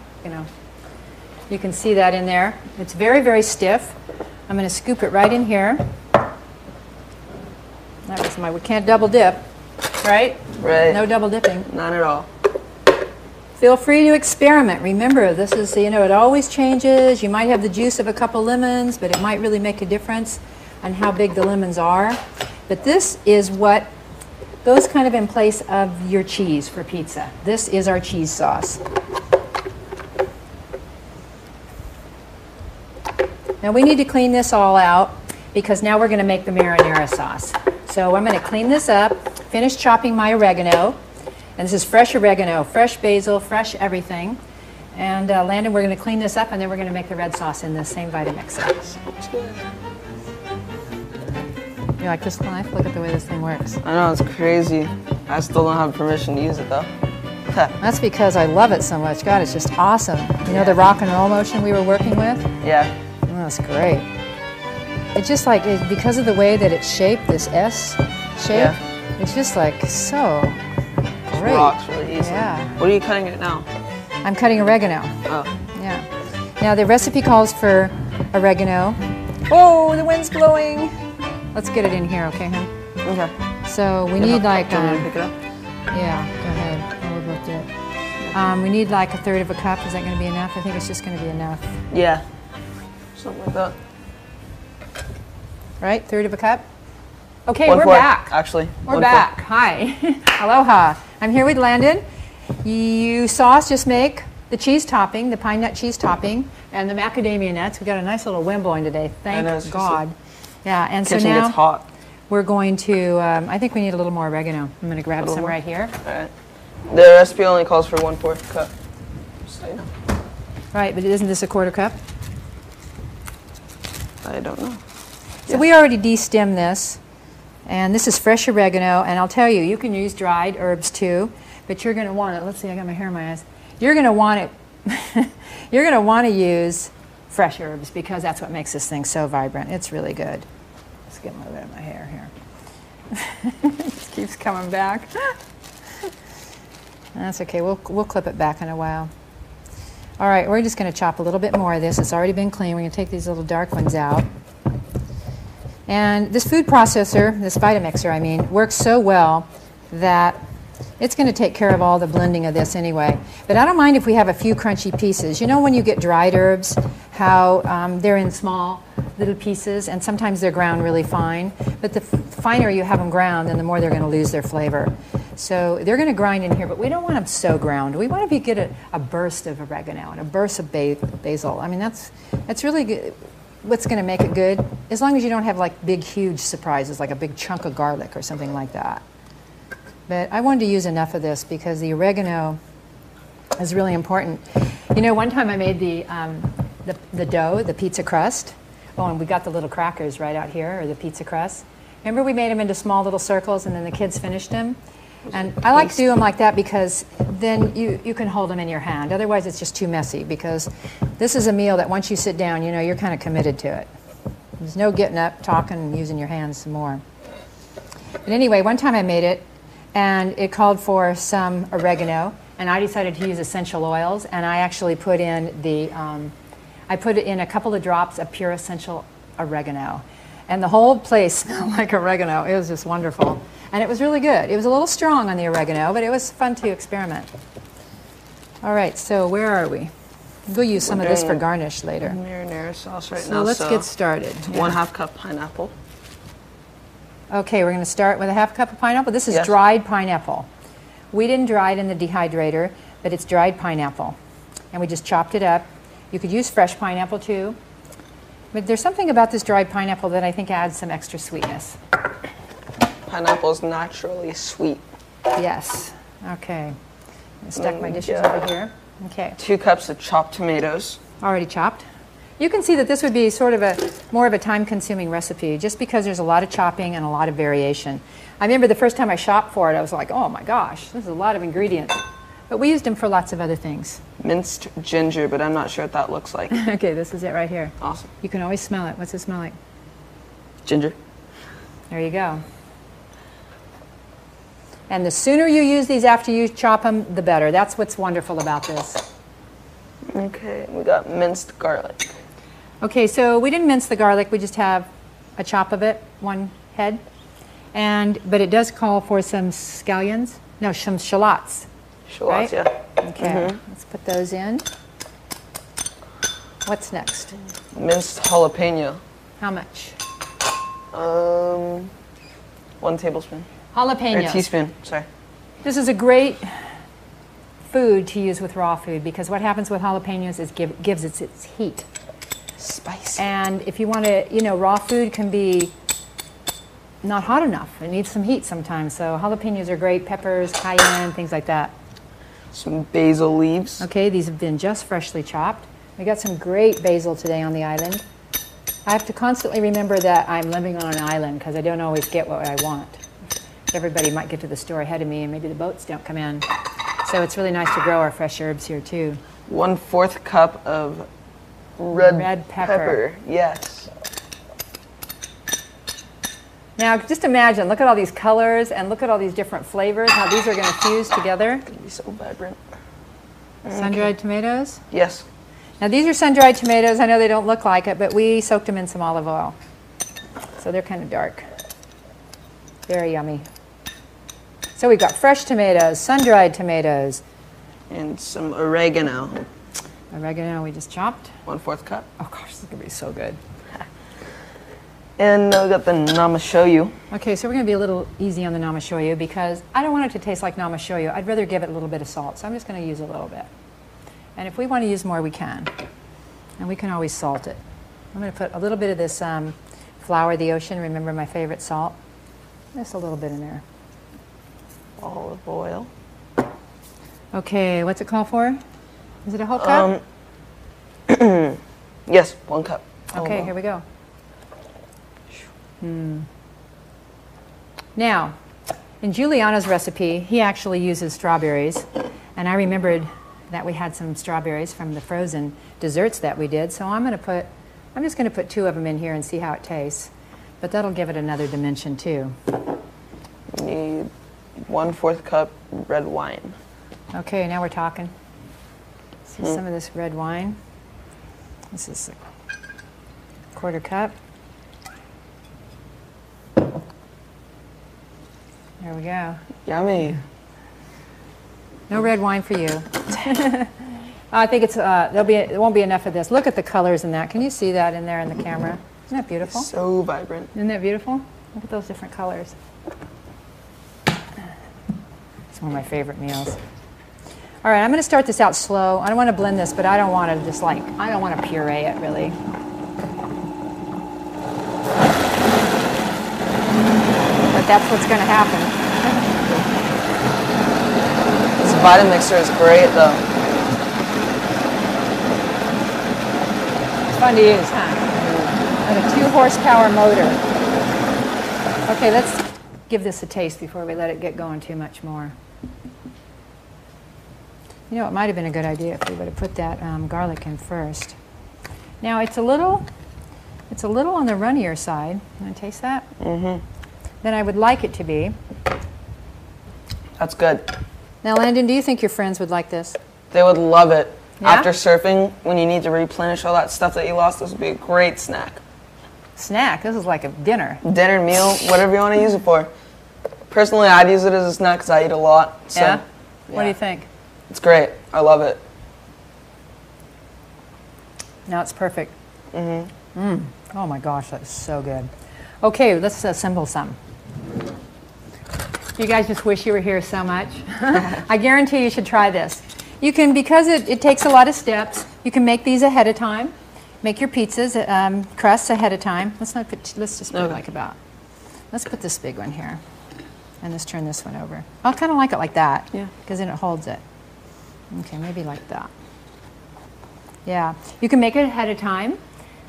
You can see that in there. It's very, very stiff. I'm going to scoop it right in here. That was we can't double dip, right? Right. No double dipping. Not at all. Feel free to experiment. Remember, this is, it always changes. You might have the juice of a couple lemons, but it might really make a difference on how big the lemons are. But this is what goes kind of in place of your cheese for pizza. This is our cheese sauce. Now we need to clean this all out because now we're going to make the marinara sauce. So I'm going to clean this up, finish chopping my oregano. And this is fresh oregano, fresh basil, fresh everything. And Landon, we're going to clean this up, and then we're going to make the red sauce in the same Vitamix. You like this knife? Look at the way this thing works. I know, it's crazy. I still don't have permission to use it though. That's because I love it so much. God, it's just awesome. You know the rock and roll motion we were working with? Yeah. Oh, that's great. It's just like, because of the way that it's shaped, this S shape, Yeah. it's just like so great. Rocks really easy. Yeah. What are you cutting it now? I'm cutting oregano. Oh. Yeah. Now the recipe calls for oregano. Oh, the wind's blowing. Let's get it in here, okay, hon? Okay. So we need like, Do you want me to pick it up? yeah, go ahead. We'll both do it. We need like 1/3 of a cup. Is that going to be enough? I think it's just going to be enough. Yeah. Something like that. Right? 1/3 of a cup? Okay, 1/4, we're back. Actually. We're 1/4. back. Hi. Aloha. I'm here with Landon. You saw us just make the cheese topping, the pine nut cheese topping, and the macadamia nuts. We got a nice little wind blowing today. Thank know, it's just God. Yeah, and so Kitchen now gets hot. we're going to, I think we need a little more oregano. I'm going to grab some more? right here. All right. The recipe only calls for 1/4 cup. So, you know. Right, but isn't this a 1/4 cup? I don't know. So we already de-stemmed this, and this is fresh oregano, and I'll tell you, you can use dried herbs too, but you're going to want it. Let's see, I got my hair in my eyes. You're going to want it, you're going to want to use fresh herbs because that's what makes this thing so vibrant. It's really good. Let's get a little bit of my hair here. It just keeps coming back. That's okay, we'll clip it back in a while. All right, we're just going to chop a little bit more of this. It's already been cleaned. We're going to take these little dark ones out. And this food processor, this Vitamixer, I mean, works so well that it's going to take care of all the blending of this anyway. But I don't mind if we have a few crunchy pieces. You know when you get dried herbs, how they're in small little pieces, and sometimes they're ground really fine. But the finer you have them ground, then the more they're going to lose their flavor. So they're going to grind in here, but we don't want them so ground. We want to get a burst of oregano and a burst of basil. I mean, that's really good. What's going to make it good, as long as you don't have like big, huge surprises, like a big chunk of garlic or something like that. But I wanted to use enough of this because the oregano is really important. You know, one time I made the dough, the pizza crust. Oh, and we got the little crackers right out here, or the pizza crust. Remember we made them into small little circles and then the kids finished them? And I like to do them like that because then you can hold them in your hand. Otherwise it's just too messy because this is a meal that once you sit down, you know, you're kind of committed to it. There's no getting up, talking, and using your hands some more. But anyway, one time I made it and it called for some oregano, and I decided to use essential oils, and I actually put in I put in a couple of drops of pure essential oregano. And the whole place smelled like oregano. It was just wonderful. And it was really good. It was a little strong on the oregano, but it was fun to experiment. All right, so where are we? We'll use some of this for garnish later. Marinara sauce right So now. let's get started. It's Yeah. 1/2 cup pineapple. Okay, we're going to start with a 1/2 cup of pineapple. This is Yes. dried pineapple. We didn't dry it in the dehydrator, but it's dried pineapple. And we just chopped it up. You could use fresh pineapple too. But there's something about this dried pineapple that I think adds some extra sweetness. Pineapple is naturally sweet. Yes. Okay. I stuck my dishes Yeah. over here. Okay. 2 cups of chopped tomatoes. Already chopped. You can see that this would be sort of more of a time-consuming recipe just because there's a lot of chopping and a lot of variation. I remember the first time I shopped for it, I was like, oh my gosh, this is a lot of ingredients. But we used them for lots of other things. Minced ginger, but I'm not sure what that looks like. Okay, this is it right here. Awesome. You can always smell it. What's it smell like? Ginger. There you go. And the sooner you use these after you chop them, the better. That's what's wonderful about this. Okay, we got minced garlic. Okay, so we didn't mince the garlic. We just have a chop of it, 1 head. But it does call for some scallions. No, some shallots. Shallots, Right? yeah. Okay, let's put those in. What's next? Minced jalapeno. How much? 1 tablespoon. Or Jalapenos. teaspoon, sorry. This is a great food to use with raw food because what happens with jalapenos is gives it its heat. Spicy. And if you want to, you know, raw food can be not hot enough. It needs some heat sometimes. So jalapenos are great, peppers, cayenne, things like that. Some basil leaves. Okay, these have been just freshly chopped. We got some great basil today on the island. I have to constantly remember that I'm living on an island because I don't always get what I want. everybody might get to the store ahead of me and maybe the boats don't come in. So it's really nice to grow our fresh herbs here too. 1/4 cup of red pepper. Yes. Now just imagine, look at all these colors and look at all these different flavors, how these are going to fuse together. Gonna be so vibrant. Sun-dried tomatoes. Yes. Now these are sun-dried tomatoes. I know they don't look like it, but we soaked them in some olive oil. So they're kind of dark. Very yummy. So we've got fresh tomatoes, sun-dried tomatoes. And some oregano. Oregano we just chopped. 1/4 cup. Oh gosh, this is going to be so good. And we got the namashoyu. Okay, so we're going to be a little easy on the namashoyu because I don't want it to taste like namashoyu. I'd rather give it a little bit of salt, so I'm just going to use a little bit. And if we want to use more, we can. And we can always salt it. I'm going to put a little bit of this Flower of the Ocean, remember my favorite salt? Just a little bit in there. Olive oil. Okay, what's it called for? Is it a whole cup? Yes, 1 cup. Okay, here we go. Now, in Giuliano's recipe, he actually uses strawberries. And I remembered that we had some strawberries from the frozen desserts that we did. So I'm just going to put 2 of them in here and see how it tastes. But that'll give it another dimension too. We need 1/4 cup red wine. Okay, now we're talking. See some of this red wine. This is a 1/4 cup. There we go. Yummy. No red wine for you. I think it's there won't be enough of this. Look at the colors in that. Can you see that in there in the camera? Isn't that beautiful? So vibrant. Isn't that beautiful? Look at those different colors. It's one of my favorite meals. All right, I'm going to start this out slow. I don't want to blend this, but I don't want to I don't want to puree it really. But that's what's going to happen. This Vitamixer is great though. It's fun to use, huh? And a 2-horsepower motor. Okay, let's give this a taste before we let it get going too much more. You know, it might have been a good idea if we would have put that garlic in first. Now it's a little on the runnier side. Want to taste that? Mm-hmm. Then I would like it to be. That's good. Now, Landon, do you think your friends would like this? They would love it. Yeah? After surfing, when you need to replenish all that stuff that you lost, this would be a great snack. Snack? This is like a dinner. Dinner, meal, whatever you want to use it for. Personally, I'd use it as a snack because I eat a lot. So, Yeah? What do you think? It's great. I love it. Now it's perfect. Mm-hmm. Oh my gosh, that's so good. Okay, let's assemble some. You guys just wish you were here so much. I guarantee you should try this. You can, because it takes a lot of steps, you can make these ahead of time. Make your pizzas, crusts ahead of time. Let's just put like about, let's put this big one here. And let's turn this one over. I kind of like it like that. Yeah. Because then it holds it. Okay, maybe like that. Yeah, you can make it ahead of time.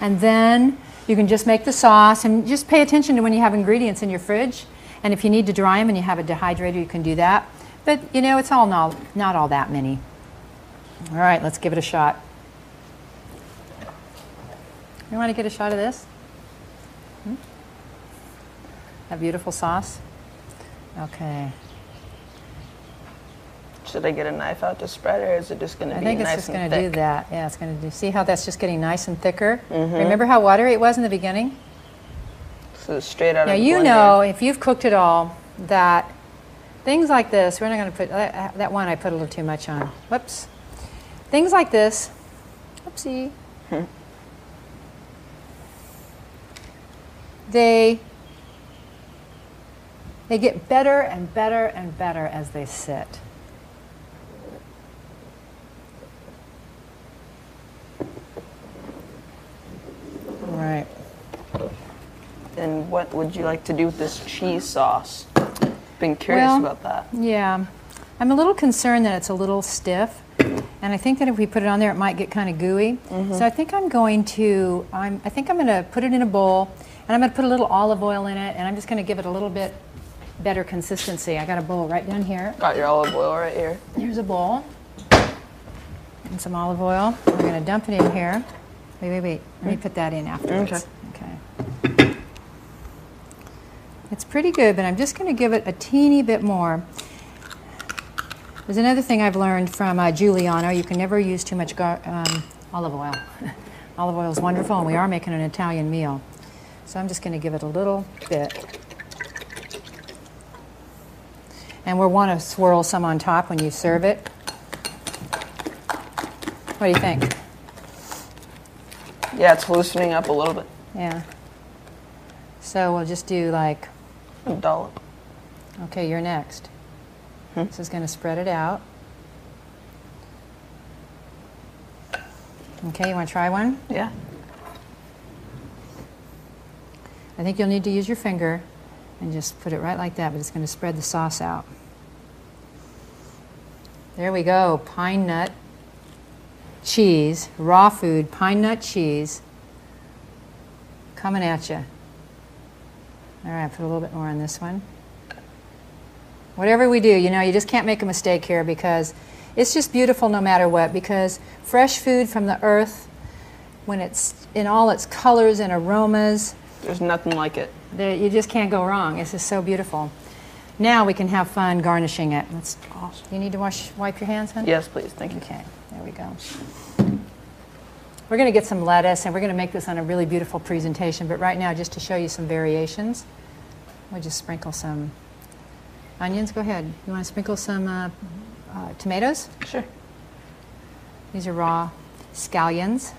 And then you can just make the sauce and just pay attention to when you have ingredients in your fridge. And if you need to dry them and you have a dehydrator, you can do that. But, you know, it's all not all that many. All right, let's give it a shot. You want to get a shot of this? That beautiful sauce? Okay. Should I get a knife out to spread, or is it just going to be nice and thick? I think it's just going to do that. Yeah, it's going to do. See how that's just getting nice and thicker? Remember how watery it was in the beginning? So straight out Now, of the you blender. know, if you've cooked it all, that things like this, we're not going to put, that one I put a little too much on. Whoops. Things like this, whoopsie, they get better and better and better as they sit. All right. And what would you like to do with this cheese sauce? Been curious about that. Yeah. I'm a little concerned that it's a little stiff. And I think that if we put it on there, it might get kind of gooey. So I think I'm going to put it in a bowl, and I'm going to put a little olive oil in it, and I'm just going to give it a little bit better consistency. I got a bowl right down here. Got your olive oil right here. Here's a bowl and some olive oil. We're going to dump it in here. Wait. Let me put that in afterwards. Okay. It's pretty good, but I'm just going to give it a teeny bit more. There's another thing I've learned from Giuliano. You can never use too much olive oil. Olive oil is wonderful, and we are making an Italian meal. So I'm just going to give it a little bit. And we'll want to swirl some on top when you serve it. What do you think? Yeah, it's loosening up a little bit. Yeah. So we'll just do like, A dollop. okay, you're next. This is going to spread it out. Okay, you want to try one? Yeah. I think you'll need to use your finger and just put it right like that, but it's going to spread the sauce out. There we go, pine nut cheese, raw food, pine nut cheese, coming at you. All right, put a little bit more on this one. Whatever we do, you know, you just can't make a mistake here because it's just beautiful no matter what, because fresh food from the earth, when it's in all its colors and aromas, There's nothing like it. you just can't go wrong. It's just so beautiful. Now we can have fun garnishing it. That's awesome. You need to wipe your hands, honey? Yes, please. Thank you. Okay, there we go. We're going to get some lettuce, and we're going to make this on a really beautiful presentation, but right now, just to show you some variations, we'll just sprinkle some onions. Go ahead. You want to sprinkle some tomatoes? Sure. These are raw scallions.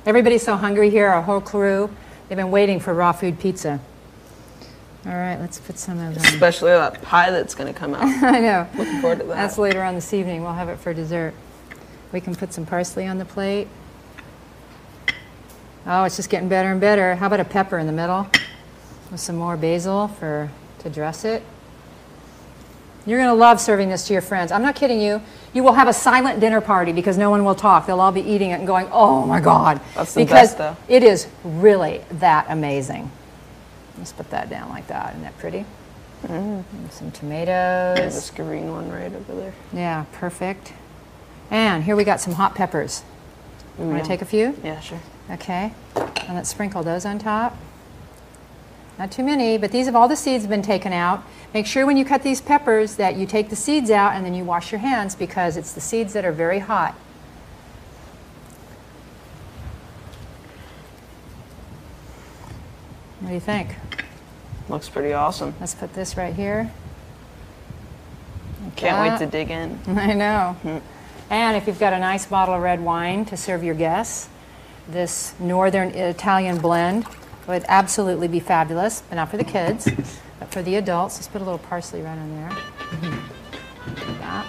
Everybody's so hungry here, our whole crew. They've been waiting for raw food pizza. All right, let's put some of them. Especially that pie that's going to come out. I know. Looking forward to that. That's later on this evening. We'll have it for dessert. We can put some parsley on the plate. Oh, it's just getting better and better. How about a pepper in the middle with some more basil to dress it? You're going to love serving this to your friends. I'm not kidding you. You will have a silent dinner party because no one will talk. They'll all be eating it and going, oh my God. That's the because best, though. It is really that amazing. Let's put that down like that. Isn't that pretty? And some tomatoes. There's this green one right over there. Yeah, perfect. And here we got some hot peppers. Want yum. to take a few? Yeah, sure. Okay. And let's sprinkle those on top. Not too many, but these have all the seeds been taken out. Make sure when you cut these peppers that you take the seeds out and then you wash your hands because it's the seeds that are very hot. What do you think? Looks pretty awesome. Let's put this right here. Can't wait to dig in. I know. And if you've got a nice bottle of red wine to serve your guests, this northern Italian blend would absolutely be fabulous, but not for the kids, but for the adults. Let's put a little parsley right on there. Like that.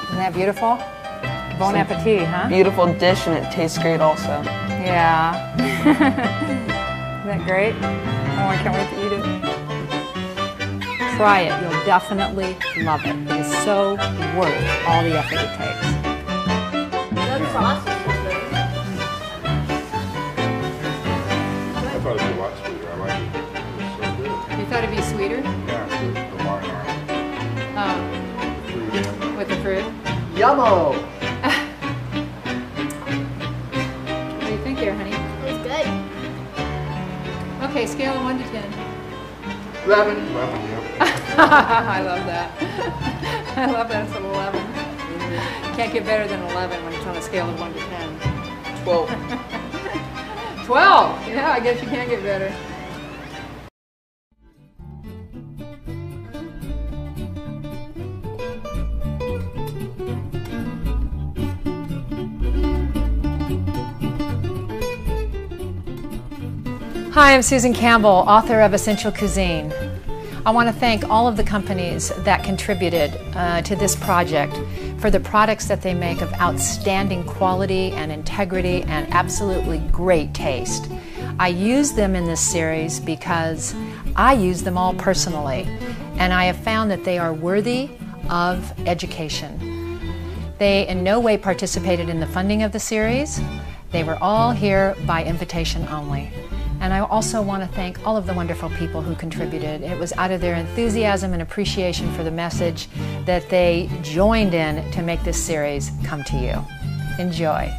Isn't that beautiful? Bon appetit, huh? Beautiful dish, and it tastes great also. Yeah. Isn't that great? Oh, I can't wait to eat it. Try it. You'll definitely love it. It is so worth all the effort it takes. That sauce is so good. I thought it'd be a lot sweeter. I like it. It's so good. You thought it'd be sweeter? Yeah, the marinara. Fruit. With the fruit? Yummo! What do you think there, honey? It's good. Okay, scale of 1 to 10. 11. 11, yep. I love that. I love that it's an 11. Can't get better than 11 when it's on a scale of 1 to 10. 12. 12! Yeah, I guess you can't get better. Hi, I'm Susan Campbell, author of Essential Cuisine. I want to thank all of the companies that contributed to this project for the products that they make of outstanding quality and integrity and absolutely great taste. I use them in this series because I use them all personally, and I have found that they are worthy of education. They in no way participated in the funding of the series. They were all here by invitation only. And I also want to thank all of the wonderful people who contributed. It was out of their enthusiasm and appreciation for the message that they joined in to make this series come to you. Enjoy.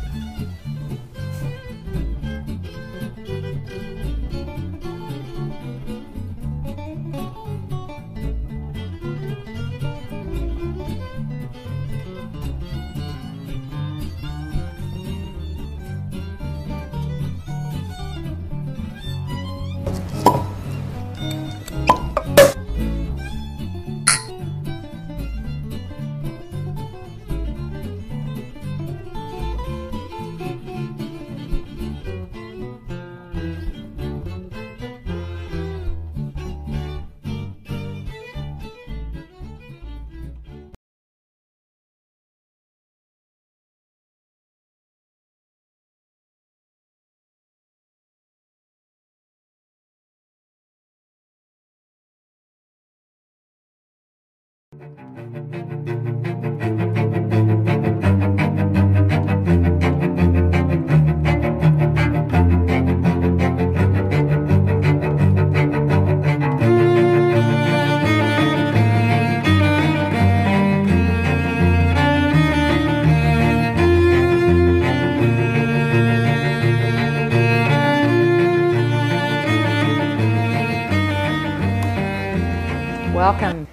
Welcome.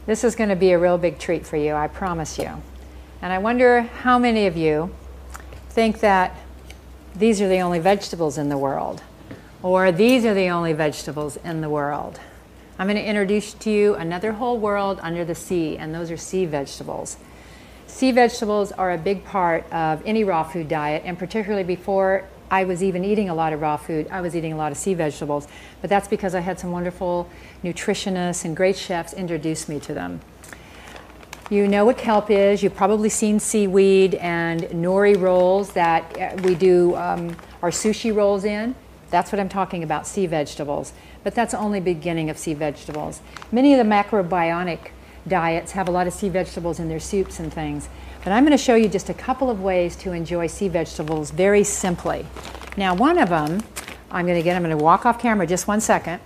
This is going to be a real big treat for you, I promise you. And I wonder how many of you think that these are the only vegetables in the world, or these are the only vegetables in the world. I'm going to introduce to you another whole world under the sea, and those are sea vegetables. Sea vegetables are a big part of any raw food diet, and particularly before I was even eating a lot of raw food, I was eating a lot of sea vegetables. But that's because I had some wonderful nutritionists and great chefs introduce me to them. You know what kelp is. You've probably seen seaweed and nori rolls that we do our sushi rolls in. That's what I'm talking about, sea vegetables. But that's only the beginning of sea vegetables. Many of the macrobiotic diets have a lot of sea vegetables in their soups and things. But I'm going to show you just a couple of ways to enjoy sea vegetables very simply. Now, one of them, I'm going to walk off camera just 1 second.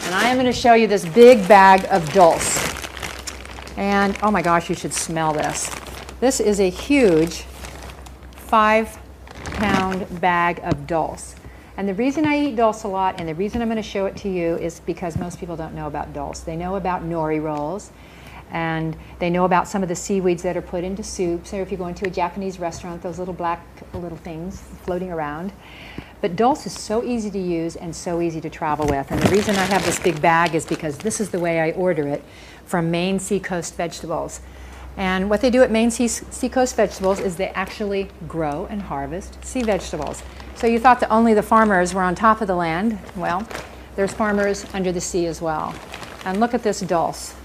And I am going to show you this big bag of dulse. And oh my gosh, you should smell this. This is a huge 5-pound bag of dulse. And the reason I eat dulse a lot, and the reason I'm going to show it to you, is because most people don't know about dulse. They know about nori rolls, and they know about some of the seaweeds that are put into soups, or if you go into a Japanese restaurant, those little black little things floating around. But dulse is so easy to use and so easy to travel with. And the reason I have this big bag is because this is the way I order it from Maine Seacoast Vegetables. And what they do at Maine Seacoast Vegetables is they actually grow and harvest sea vegetables. So you thought that only the farmers were on top of the land. Well, there's farmers under the sea as well. And look at this dulse.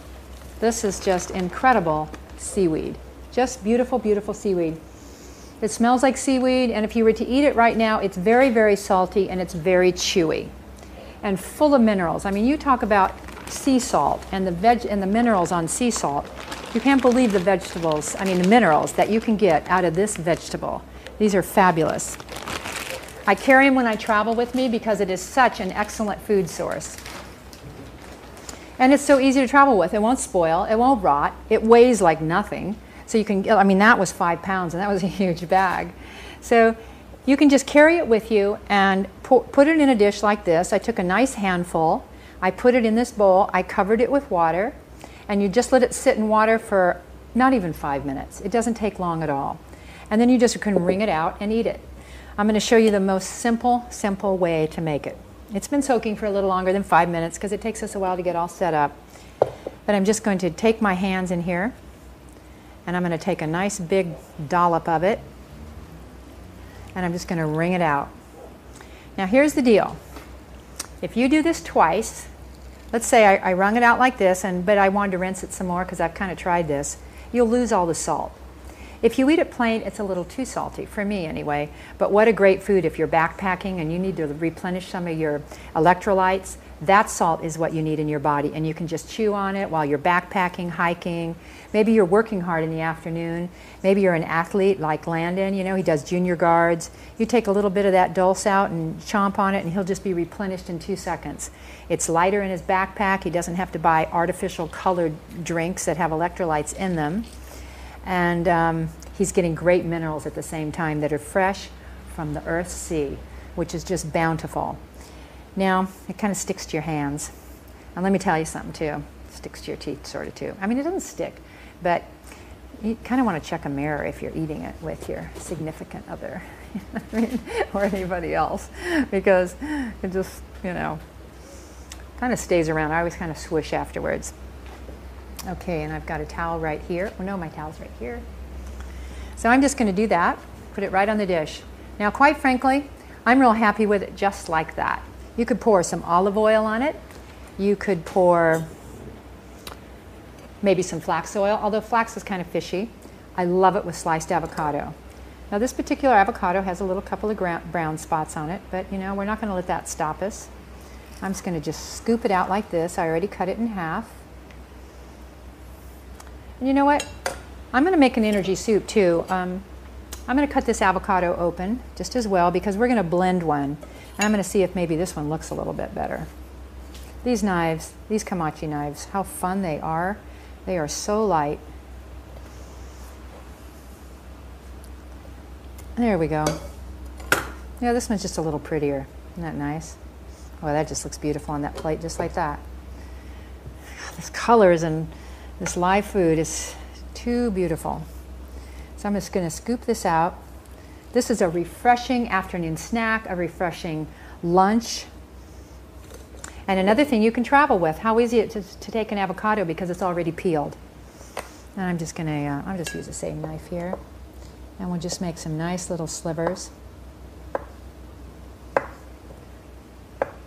This is just incredible seaweed. Just beautiful, beautiful seaweed. It smells like seaweed, and if you were to eat it right now, it's very, very salty and it's very chewy and full of minerals. I mean, you talk about sea salt and the minerals on sea salt. You can't believe the vegetables, I mean the minerals that you can get out of this vegetable. These are fabulous. I carry them when I travel with me because it is such an excellent food source. And it's so easy to travel with. It won't spoil, it won't rot, it weighs like nothing. So you can, I mean, that was 5 pounds and that was a huge bag. So you can just carry it with you and put it in a dish like this. I took a nice handful, I put it in this bowl, I covered it with water, and you just let it sit in water for not even 5 minutes. It doesn't take long at all. And then you just can wring it out and eat it. I'm going to show you the most simple way to make it. It's been soaking for a little longer than 5 minutes because it takes us a while to get all set up. But I'm just going to take my hands in here and I'm going to take a nice big dollop of it and I'm just going to wring it out. Now here's the deal. If you do this twice, let's say I wrung it out like this, but I wanted to rinse it some more because I've kind of tried this, you'll lose all the salt. If you eat it plain, it's a little too salty, for me anyway. But what a great food if you're backpacking and you need to replenish some of your electrolytes. That salt is what you need in your body, and you can just chew on it while you're backpacking, hiking. Maybe you're working hard in the afternoon. Maybe you're an athlete like Landon, you know, he does junior guards. You take a little bit of that dulse out and chomp on it, and he'll just be replenished in 2 seconds. It's lighter in his backpack. He doesn't have to buy artificial colored drinks that have electrolytes in them. And he's getting great minerals at the same time that are fresh from the Earth's sea, which is just bountiful. Now, it kind of sticks to your hands. And let me tell you something too. It sticks to your teeth sort of too. I mean, it doesn't stick, but you kind of want to check a mirror if you're eating it with your significant other, you know what I mean? Or anybody else, because it just, you know, kind of stays around. I always kind of swish afterwards. Okay, and I've got a towel right here. Oh no, my towel's right here. So I'm just going to do that, put it right on the dish. Now, quite frankly, I'm real happy with it just like that. You could pour some olive oil on it. You could pour maybe some flax oil, although flax is kind of fishy. I love it with sliced avocado. Now this particular avocado has a little couple of brown spots on it, but you know, we're not going to let that stop us. I'm just going to just scoop it out like this. I already cut it in half. And you know what? I'm going to make an energy soup too. I'm going to cut this avocado open just as well because we're going to blend one. And I'm going to see if maybe this one looks a little bit better. These knives, these Kamachi knives, how fun they are. They are so light. There we go. Yeah, this one's just a little prettier. Isn't that nice? Oh, that just looks beautiful on that plate, just like that. This colors and this live food is too beautiful. So I'm just going to scoop this out. This is a refreshing afternoon snack, a refreshing lunch. And another thing you can travel with. How easy it is to take an avocado because it's already peeled. And I'm just going to, I'll just use the same knife here. And we'll just make some nice little slivers.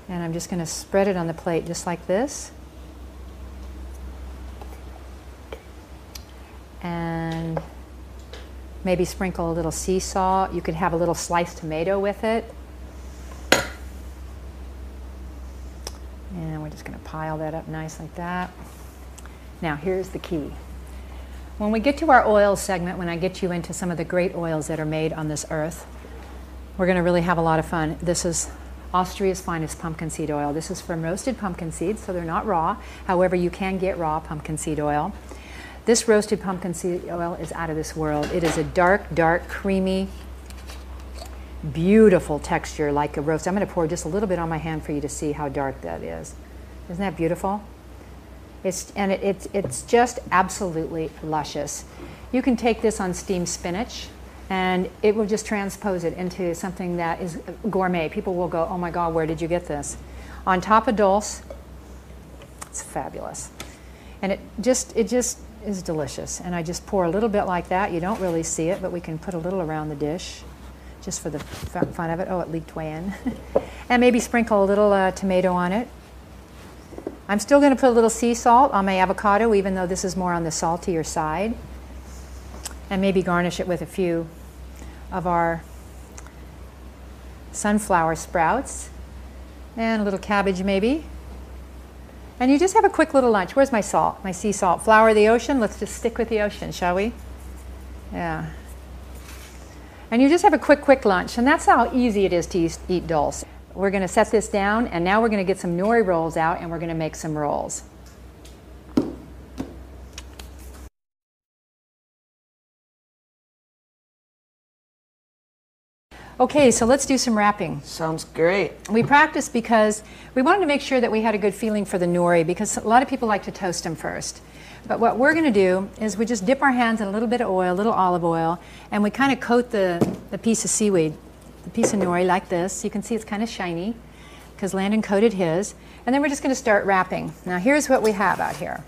And I'm just going to spread it on the plate just like this. And maybe sprinkle a little sea salt. You could have a little sliced tomato with it. And we're just going to pile that up nice like that. Now here's the key. When we get to our oils segment, when I get you into some of the great oils that are made on this earth, we're going to really have a lot of fun. This is Austria's finest pumpkin seed oil. This is from roasted pumpkin seeds, so they're not raw. However, you can get raw pumpkin seed oil. This roasted pumpkin seed oil is out of this world. It is a dark, dark, creamy, beautiful texture like a roast. I'm going to pour just a little bit on my hand for you to see how dark that is. Isn't that beautiful? It's just absolutely luscious. You can take this on steamed spinach and it will just transpose it into something that is gourmet. People will go, oh my God, where did you get this? On top of dulse, it's fabulous. And it just is delicious. And I just pour a little bit like that. You don't really see it, but we can put a little around the dish just for the fun of it. Oh, it leaked way in. And maybe sprinkle a little tomato on it. I'm still going to put a little sea salt on my avocado, even though this is more on the saltier side. And maybe garnish it with a few of our sunflower sprouts. And a little cabbage maybe. And you just have a quick little lunch. Where's my salt? My sea salt. Flower of the ocean. Let's just stick with the ocean, shall we? Yeah. And you just have a quick lunch. And that's how easy it is to eat dulse. We're going to set this down, and now we're going to get some nori rolls out, and we're going to make some rolls. Okay, so let's do some wrapping. Sounds great. We practiced because we wanted to make sure that we had a good feeling for the nori, because a lot of people like to toast them first. But what we're going to do is we just dip our hands in a little bit of oil, a little olive oil, and we kind of coat the piece of seaweed, the piece of nori like this. You can see it's kind of shiny because Landon coated his. And then we're just going to start wrapping. Now here's what we have out here.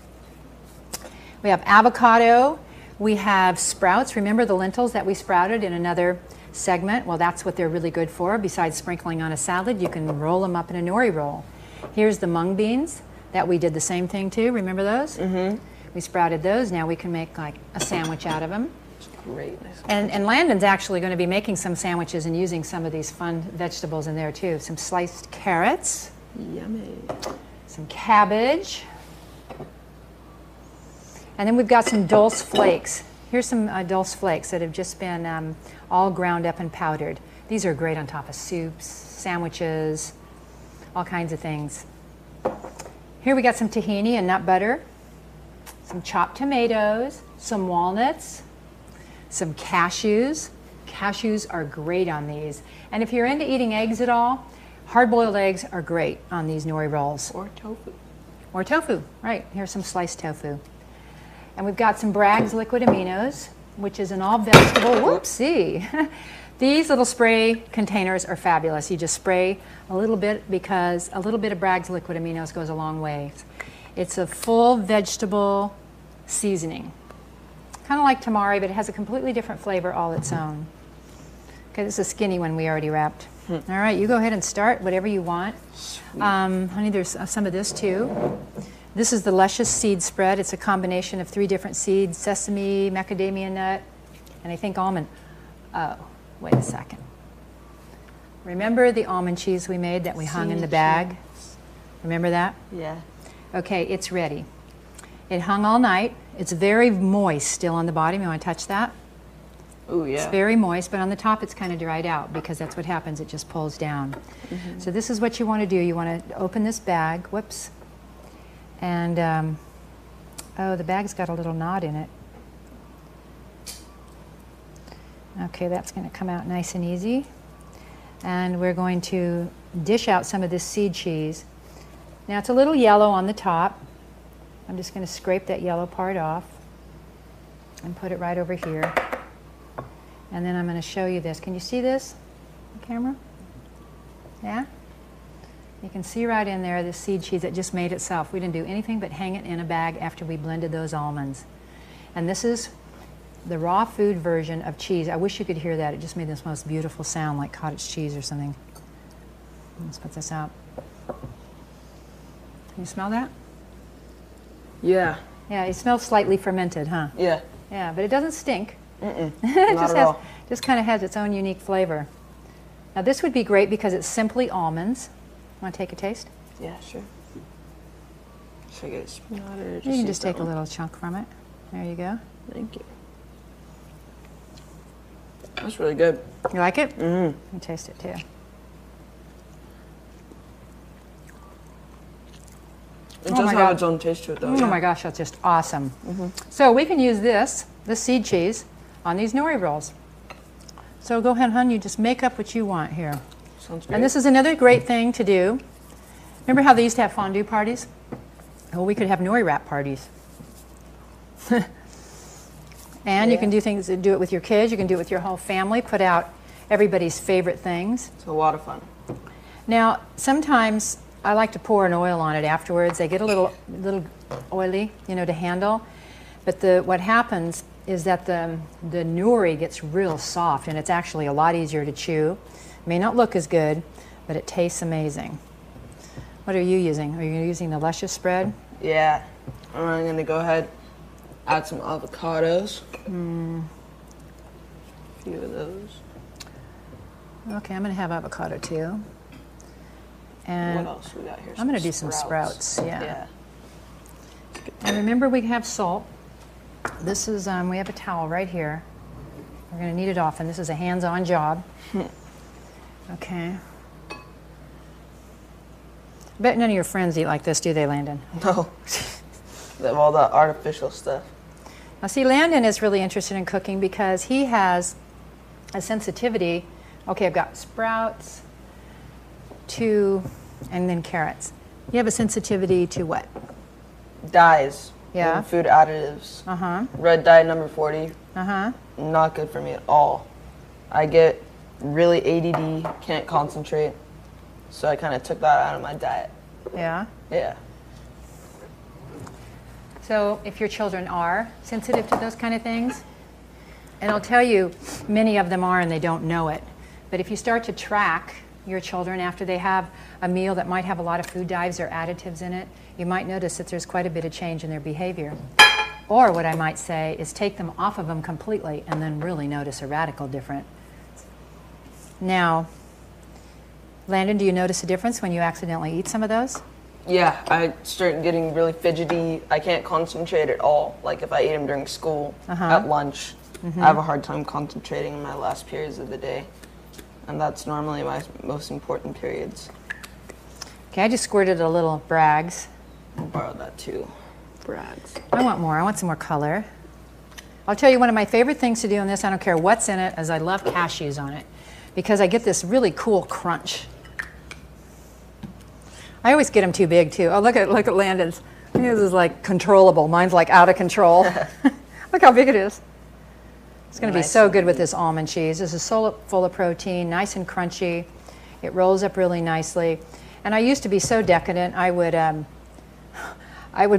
We have avocado. We have sprouts. Remember the lentils that we sprouted in another segment? Well, that's what they're really good for. Besides sprinkling on a salad, you can roll them up in a nori roll. Here's the mung beans that we did the same thing to. Remember those? Mm-hmm. We sprouted those. Now we can make like a sandwich out of them. Great. Nice. And Landon's actually going to be making some sandwiches and using some of these fun vegetables in there too. Some sliced carrots, Yummy. some cabbage, and then we've got some dulse flakes. Here's some dulse flakes that have just been all ground up and powdered. These are great on top of soups, sandwiches, all kinds of things. Here we got some tahini and nut butter, some chopped tomatoes, some walnuts, some cashews. Cashews are great on these. And if you're into eating eggs at all, hard-boiled eggs are great on these nori rolls. Or tofu. Or tofu, right. Here's some sliced tofu. And we've got some Bragg's liquid aminos, which is an all-vegetable, whoopsie. These little spray containers are fabulous. You just spray a little bit because a little bit of Bragg's liquid aminos goes a long way. It's a full vegetable seasoning. Kind of like tamari, but it has a completely different flavor all its own. Okay, this is a skinny one we already wrapped. All right, you go ahead and start whatever you want. Honey, there's some of this too. This is the luscious seed spread. It's a combination of 3 different seeds: sesame, macadamia nut, and I think almond. Oh, wait a second. Remember the almond cheese we made that we hung in the bag? Remember that? Yeah. Okay, it's ready. It hung all night. It's very moist still on the bottom. You want to touch that? Oh, yeah. It's very moist, but on the top it's kind of dried out because that's what happens. It just pulls down. So this is what you want to do. You want to open this bag. Whoops. And, oh, the bag's got a little knot in it. Okay, that's going to come out nice and easy. And we're going to dish out some of this seed cheese. Now it's a little yellow on the top. I'm just going to scrape that yellow part off and put it right over here. And then I'm going to show you this. Can you see this on camera? Yeah? You can see right in there the seed cheese that just made itself. We didn't do anything but hang it in a bag after we blended those almonds. And this is the raw food version of cheese. I wish you could hear that. It just made this most beautiful sound like cottage cheese or something. Let's put this out. Can you smell that? Yeah. Yeah, it smells slightly fermented, huh? Yeah. Yeah, but it doesn't stink. Mm-mm. It Not at all. just kind of has its own unique flavor. Now this would be great because it's simply almonds. Want to take a taste? Yeah, sure. Should I get a spoon out or You can use just that take a one? little chunk from it. There you go. Thank you. That's really good. You like it? Mm-hmm. You can taste it too. It Oh does my have God. its own taste to it, though. Oh yeah. my gosh, that's just awesome. So we can use this seed cheese, on these nori rolls. So go ahead, hon, you just make up what you want here. Sounds great. And this is another great thing to do. Remember how they used to have fondue parties? Well, we could have nori wrap parties. And you can do it with your kids, you can do it with your whole family, put out everybody's favorite things. It's a lot of fun. Now, sometimes I like to pour an oil on it afterwards. They get a little oily, to handle. But what happens is that the nori gets real soft, and it's actually a lot easier to chew. It may not look as good, but it tastes amazing. What are you using? Are you using the luscious spread? Yeah. I'm going to go ahead, add some avocados. A few of those. Okay, I'm going to have avocado too. And What else we got here? I'm going to do some sprouts. Yeah. Yeah. And remember, we have salt. This is, we have a towel right here. We're going to knead it off, and this is a hands-on job. Okay. I bet none of your friends eat like this, do they, Landon? No. They have all that artificial stuff. Now, see, Landon is really interested in cooking because he has a sensitivity. Okay, I've got sprouts, and then carrots. You have a sensitivity to what? Dyes. Yeah. And food additives. Uh-huh. Red dye number 40. Uh-huh. Not good for me at all. I get really ADD, can't concentrate. So I kind of took that out of my diet. Yeah. Yeah. So if your children are sensitive to those kind of things, and I'll tell you, many of them are and they don't know it, but if you start to track your children after they have a meal that might have a lot of food dyes or additives in it, you might notice that there's quite a bit of change in their behavior. Or what I might say is take them off of them completely and then really notice a radical difference. Now, Landon, do you notice a difference when you accidentally eat some of those? Yeah, I start getting really fidgety. I can't concentrate at all. Like if I eat them during school, at lunch, I have a hard time concentrating in my last periods of the day. And that's normally my most important periods. Okay, I just squirted a little Bragg's. I'll borrow that too. Brags. I want more. I want some more color. I'll tell you one of my favorite things to do in this, I don't care what's in it, is I love cashews on it because I get this really cool crunch. I always get them too big too. Oh, look at Landon's. This is like controllable. Mine's like out of control. Look how big it is. It's going to be so good with this almond cheese. This is so full of protein, nice and crunchy. It rolls up really nicely. And I used to be so decadent, I would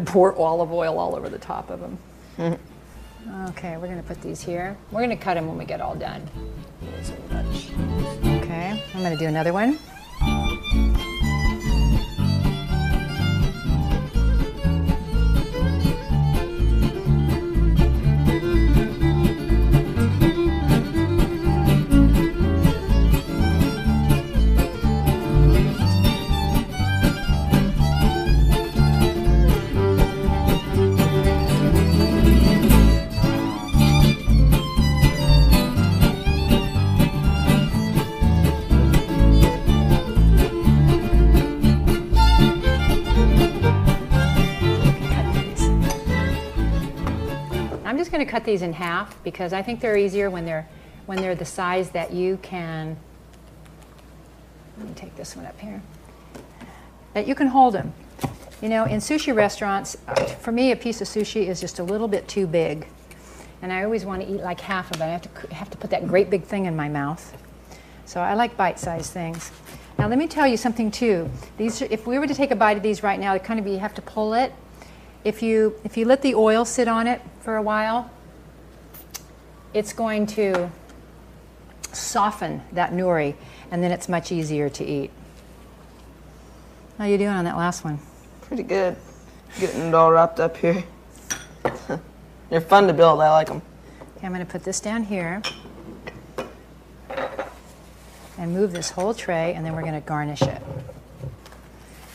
pour olive oil all over the top of them. Okay, we're going to put these here. We're going to cut them when we get all done. Okay, I'm going to do another one. Going to cut these in half because I think they're easier when they're the size that you can. Let me take this one up here. That you can hold them. You know, in sushi restaurants, for me, a piece of sushi is just a little bit too big, and I always want to eat like half of it. I have to put that great big thing in my mouth. So I like bite-sized things. Now let me tell you something too. These, if we were to take a bite of these right now, you have to pull it. If you let the oil sit on it for a while, it's going to soften that nori, and then it's much easier to eat. How you doing on that last one? Pretty good. Getting it all wrapped up here. They're fun to build. I like them. Okay, I'm going to put this down here and move this whole tray, and then we're going to garnish it.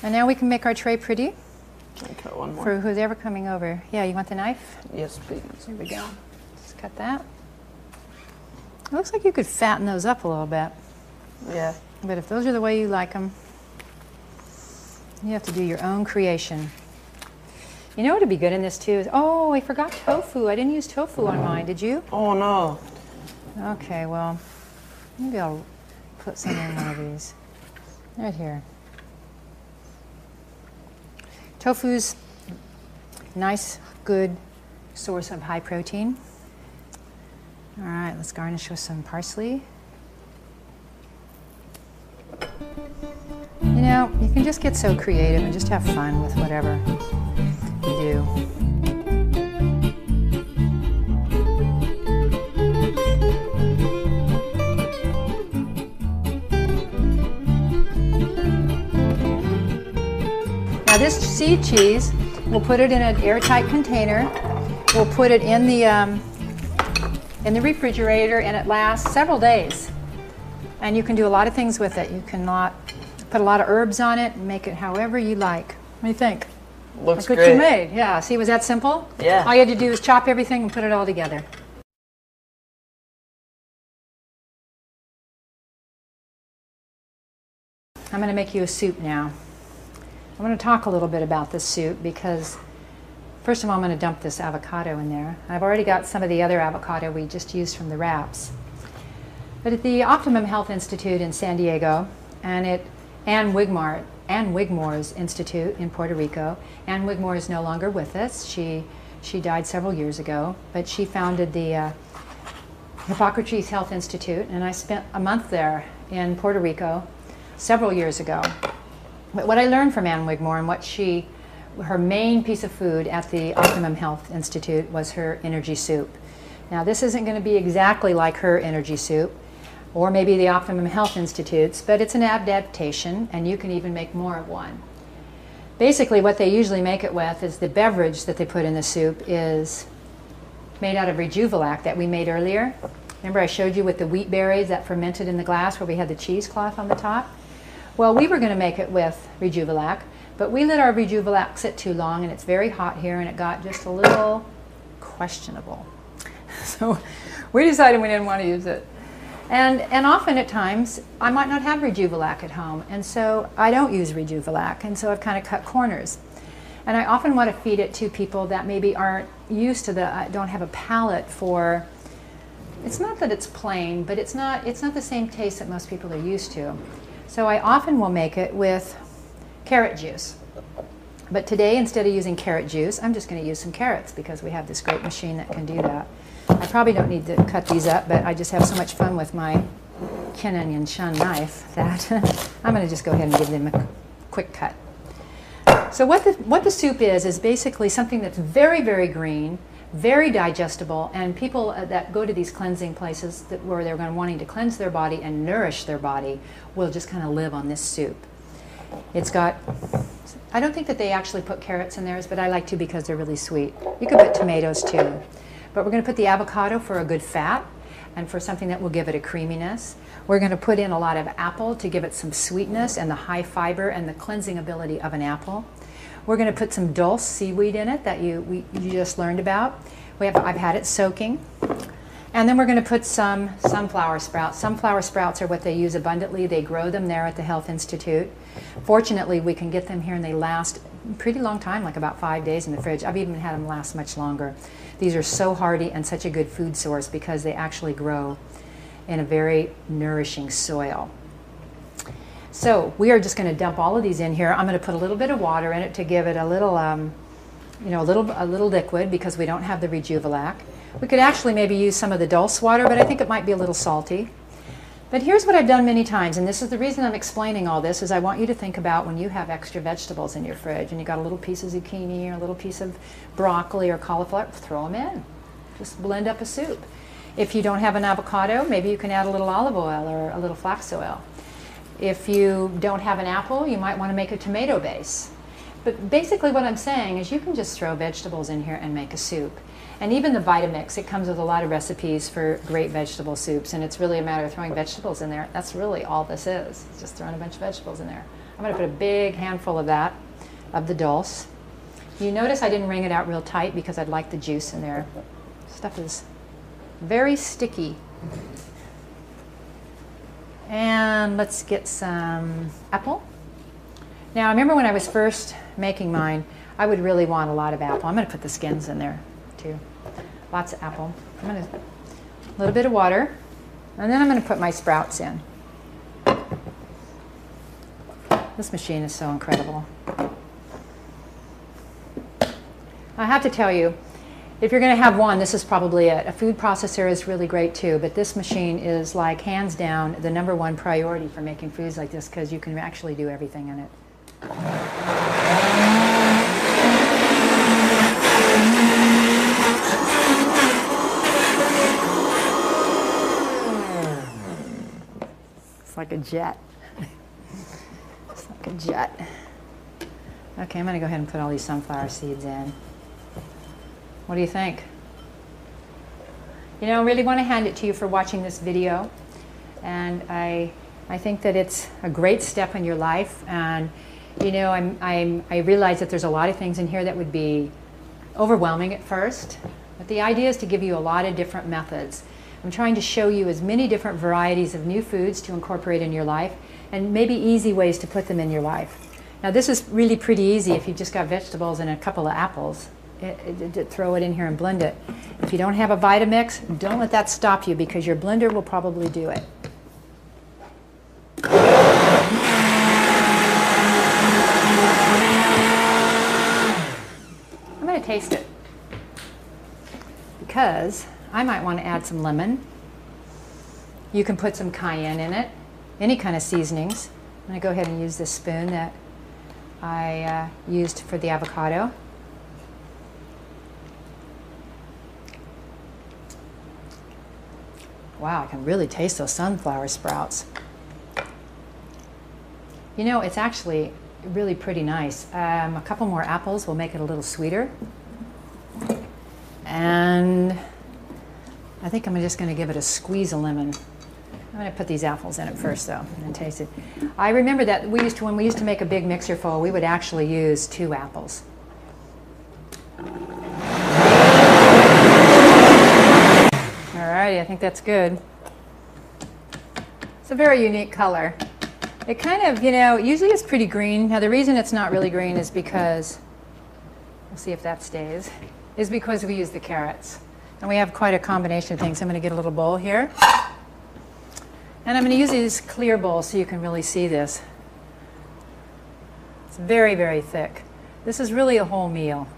And now we can make our tray pretty. Can I cut one more? For who's ever coming over. Yeah, you want the knife? Yes, please. Here we go. Just cut that. It looks like you could fatten those up a little bit. Yeah. But if those are the way you like them, you have to do your own creation. You know what would be good in this too is, oh, I forgot tofu. I didn't use tofu on mine, did you? Oh no. Okay, well, maybe I'll put some in one of these. Right here. Tofu's nice, good source of high protein. All right, let's garnish with some parsley. You know, you can just get so creative and just have fun with whatever you do. Now this seed cheese, we'll put it in an airtight container. We'll put it in the refrigerator, and it lasts several days. And you can do a lot of things with it. You can put a lot of herbs on it and make it however you like. What do you think? Looks Look great. what you made. Yeah, see, was that simple? Yeah. All you had to do is chop everything and put it all together. I'm going to make you a soup now. I'm going to talk a little bit about this soup because first of all, I'm going to dump this avocado in there. I've already got some of the other avocado we just used from the wraps. But at the Optimum Health Institute in San Diego and Ann Wigmore's Institute in Puerto Rico. Ann Wigmore is no longer with us. She died several years ago, but she founded the Hippocrates Health Institute, and I spent a month there in Puerto Rico several years ago. But what I learned from Ann Wigmore and her main piece of food at the Optimum Health Institute was her energy soup. Now this isn't going to be exactly like her energy soup, or maybe the Optimum Health Institute's, but it's an adaptation, and you can even make more of one. Basically, what they usually make it with is the beverage that they put in the soup is made out of Rejuvelac that we made earlier. Remember I showed you with the wheat berries that fermented in the glass where we had the cheesecloth on the top? Well, we were going to make it with Rejuvelac, but we let our Rejuvelac sit too long, and it's very hot here, and it got just a little questionable. So we decided we didn't want to use it. And often at times, I might not have Rejuvelac at home, and so I don't use Rejuvelac, and so I've kind of cut corners. And I often want to feed it to people that maybe aren't used to don't have a palate for, it's not that it's plain, but it's not the same taste that most people are used to. So I often will make it with carrot juice. But today, instead of using carrot juice, I'm just going to use some carrots because we have this great machine that can do that. I probably don't need to cut these up, but I just have so much fun with my Kenan and Shun knife that I'm going to just go ahead and give them a quick cut. So what the soup is basically something that's very, very green, very digestible, and people that go to these cleansing places where they're wanting to cleanse their body and nourish their body will just kind of live on this soup. It's got, I don't think that they actually put carrots in theirs, but I like to because they're really sweet. You could put tomatoes too. But we're going to put the avocado for a good fat and for something that will give it a creaminess. We're going to put in a lot of apple to give it some sweetness and the high fiber and the cleansing ability of an apple. We're going to put some dulse seaweed in it that you just learned about. I've had it soaking. And then we're going to put some sunflower sprouts. Sunflower sprouts are what they use abundantly. They grow them there at the Health Institute. Fortunately, we can get them here and they last a pretty long time, like about 5 days in the fridge. I've even had them last much longer. These are so hardy and such a good food source because they actually grow in a very nourishing soil. So we are just going to dump all of these in here. I'm going to put a little bit of water in it to give it a little, a little liquid because we don't have the Rejuvelac. We could actually maybe use some of the dulse water, but I think it might be a little salty. But here's what I've done many times, and this is the reason I'm explaining all this, is I want you to think about when you have extra vegetables in your fridge and you got a little piece of zucchini or a little piece of broccoli or cauliflower, throw them in. Just blend up a soup. If you don't have an avocado, maybe you can add a little olive oil or a little flax oil. If you don't have an apple, you might want to make a tomato base. But basically what I'm saying is you can just throw vegetables in here and make a soup. And even the Vitamix, it comes with a lot of recipes for great vegetable soups, and it's really a matter of throwing vegetables in there. That's really all this is. It's just throwing a bunch of vegetables in there. I'm going to put a big handful of that, of the dulse. You notice I didn't wring it out real tight because I'd like the juice in there. Stuff is very sticky. And let's get some apple. Now, I remember when I was first making mine, I would really want a lot of apple. I'm going to put the skins in there too. Lots of apple. I'm going to, a little bit of water, and then I'm going to put my sprouts in. This machine is so incredible. I have to tell you, if you're going to have one, this is probably it. A food processor is really great too, but this machine is like hands down the #1 priority for making foods like this because you can actually do everything in it. It's like a jet. It's like a jet. Okay, I'm going to go ahead and put all these sunflower seeds in. What do you think? You know, I really want to hand it to you for watching this video. And I think that it's a great step in your life. And, you know, I realize that there's a lot of things in here that would be overwhelming at first. But the idea is to give you a lot of different methods. I'm trying to show you as many different varieties of new foods to incorporate in your life and maybe easy ways to put them in your life. Now, this is really pretty easy if you've just got vegetables and a couple of apples. Throw it in here and blend it. If you don't have a Vitamix, don't let that stop you because your blender will probably do it. I'm going to taste it because I might want to add some lemon. You can put some cayenne in it, any kind of seasonings. I'm going to go ahead and use this spoon that I used for the avocado. Wow, I can really taste those sunflower sprouts. You know, it's really pretty nice. A couple more apples will make it a little sweeter. And I think I'm just going to give it a squeeze of lemon. I'm going to put these apples in it first, though, and taste it. I remember that when we used to make a big mixer full, we would actually use 2 apples. Alrighty, I think that's good. It's a very unique color. It kind of, usually it's pretty green. Now the reason it's not really green is because, we'll see if that stays, is because we use the carrots. And we have quite a combination of things. I'm going to get a little bowl here. And I'm going to use this clear bowl so you can really see this. It's very, very thick. This is really a whole meal.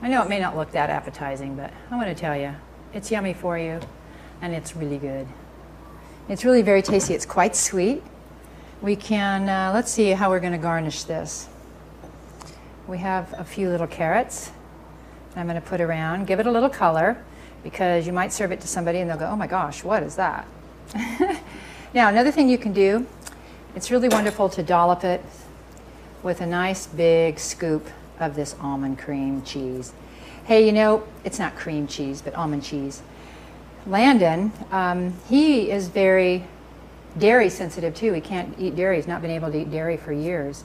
I know it may not look that appetizing, but I'm going to tell you, it's yummy for you, and it's really good. It's really very tasty. It's quite sweet. We can, let's see how we're going to garnish this. We have a few little carrots I'm going to put around. Give it a little color, because you might serve it to somebody and they'll go, oh my gosh, what is that? Now, another thing you can do, it's really wonderful to dollop it with a nice big scoop of this almond cream cheese. Hey, it's not cream cheese, but almond cheese. Landon, he is very dairy sensitive too. He can't eat dairy. He's not been able to eat dairy for years.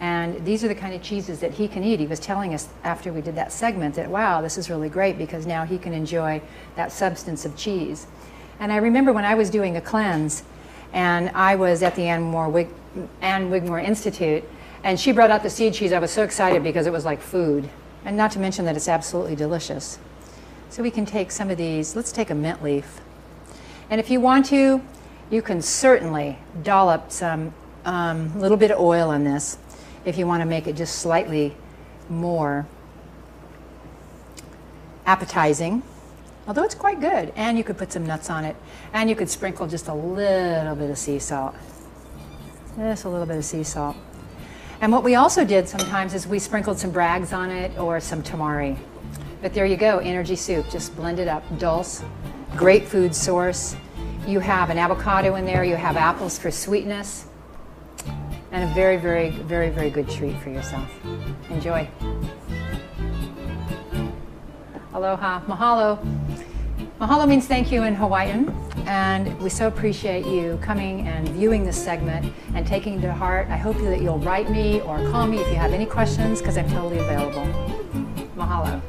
And these are the kind of cheeses that he can eat. He was telling us after we did that segment that, wow, this is really great because now he can enjoy that substance of cheese. And I remember when I was doing a cleanse, and I was at the Ann Wigmore Institute, and she brought out the seed cheese. I was so excited because it was like food. And not to mention that it's absolutely delicious. So we can take some of these. Let's take a mint leaf. And if you want to, you can certainly dollop some little bit of oil on this if you want to make it just slightly more appetizing. Although it's quite good. And you could put some nuts on it. And you could sprinkle just a little bit of sea salt. Just a little bit of sea salt. And what we also did sometimes is we sprinkled some Bragg's on it or some tamari. But there you go, energy soup. Just blend it up. Dulce, great food source. You have an avocado in there. You have apples for sweetness. And a very, very, very, very good treat for yourself. Enjoy. Aloha. Mahalo. Mahalo means thank you in Hawaiian. And we so appreciate you coming and viewing this segment and taking it to heart. I hope that you'll write me or call me if you have any questions, because I'm totally available. Mahalo.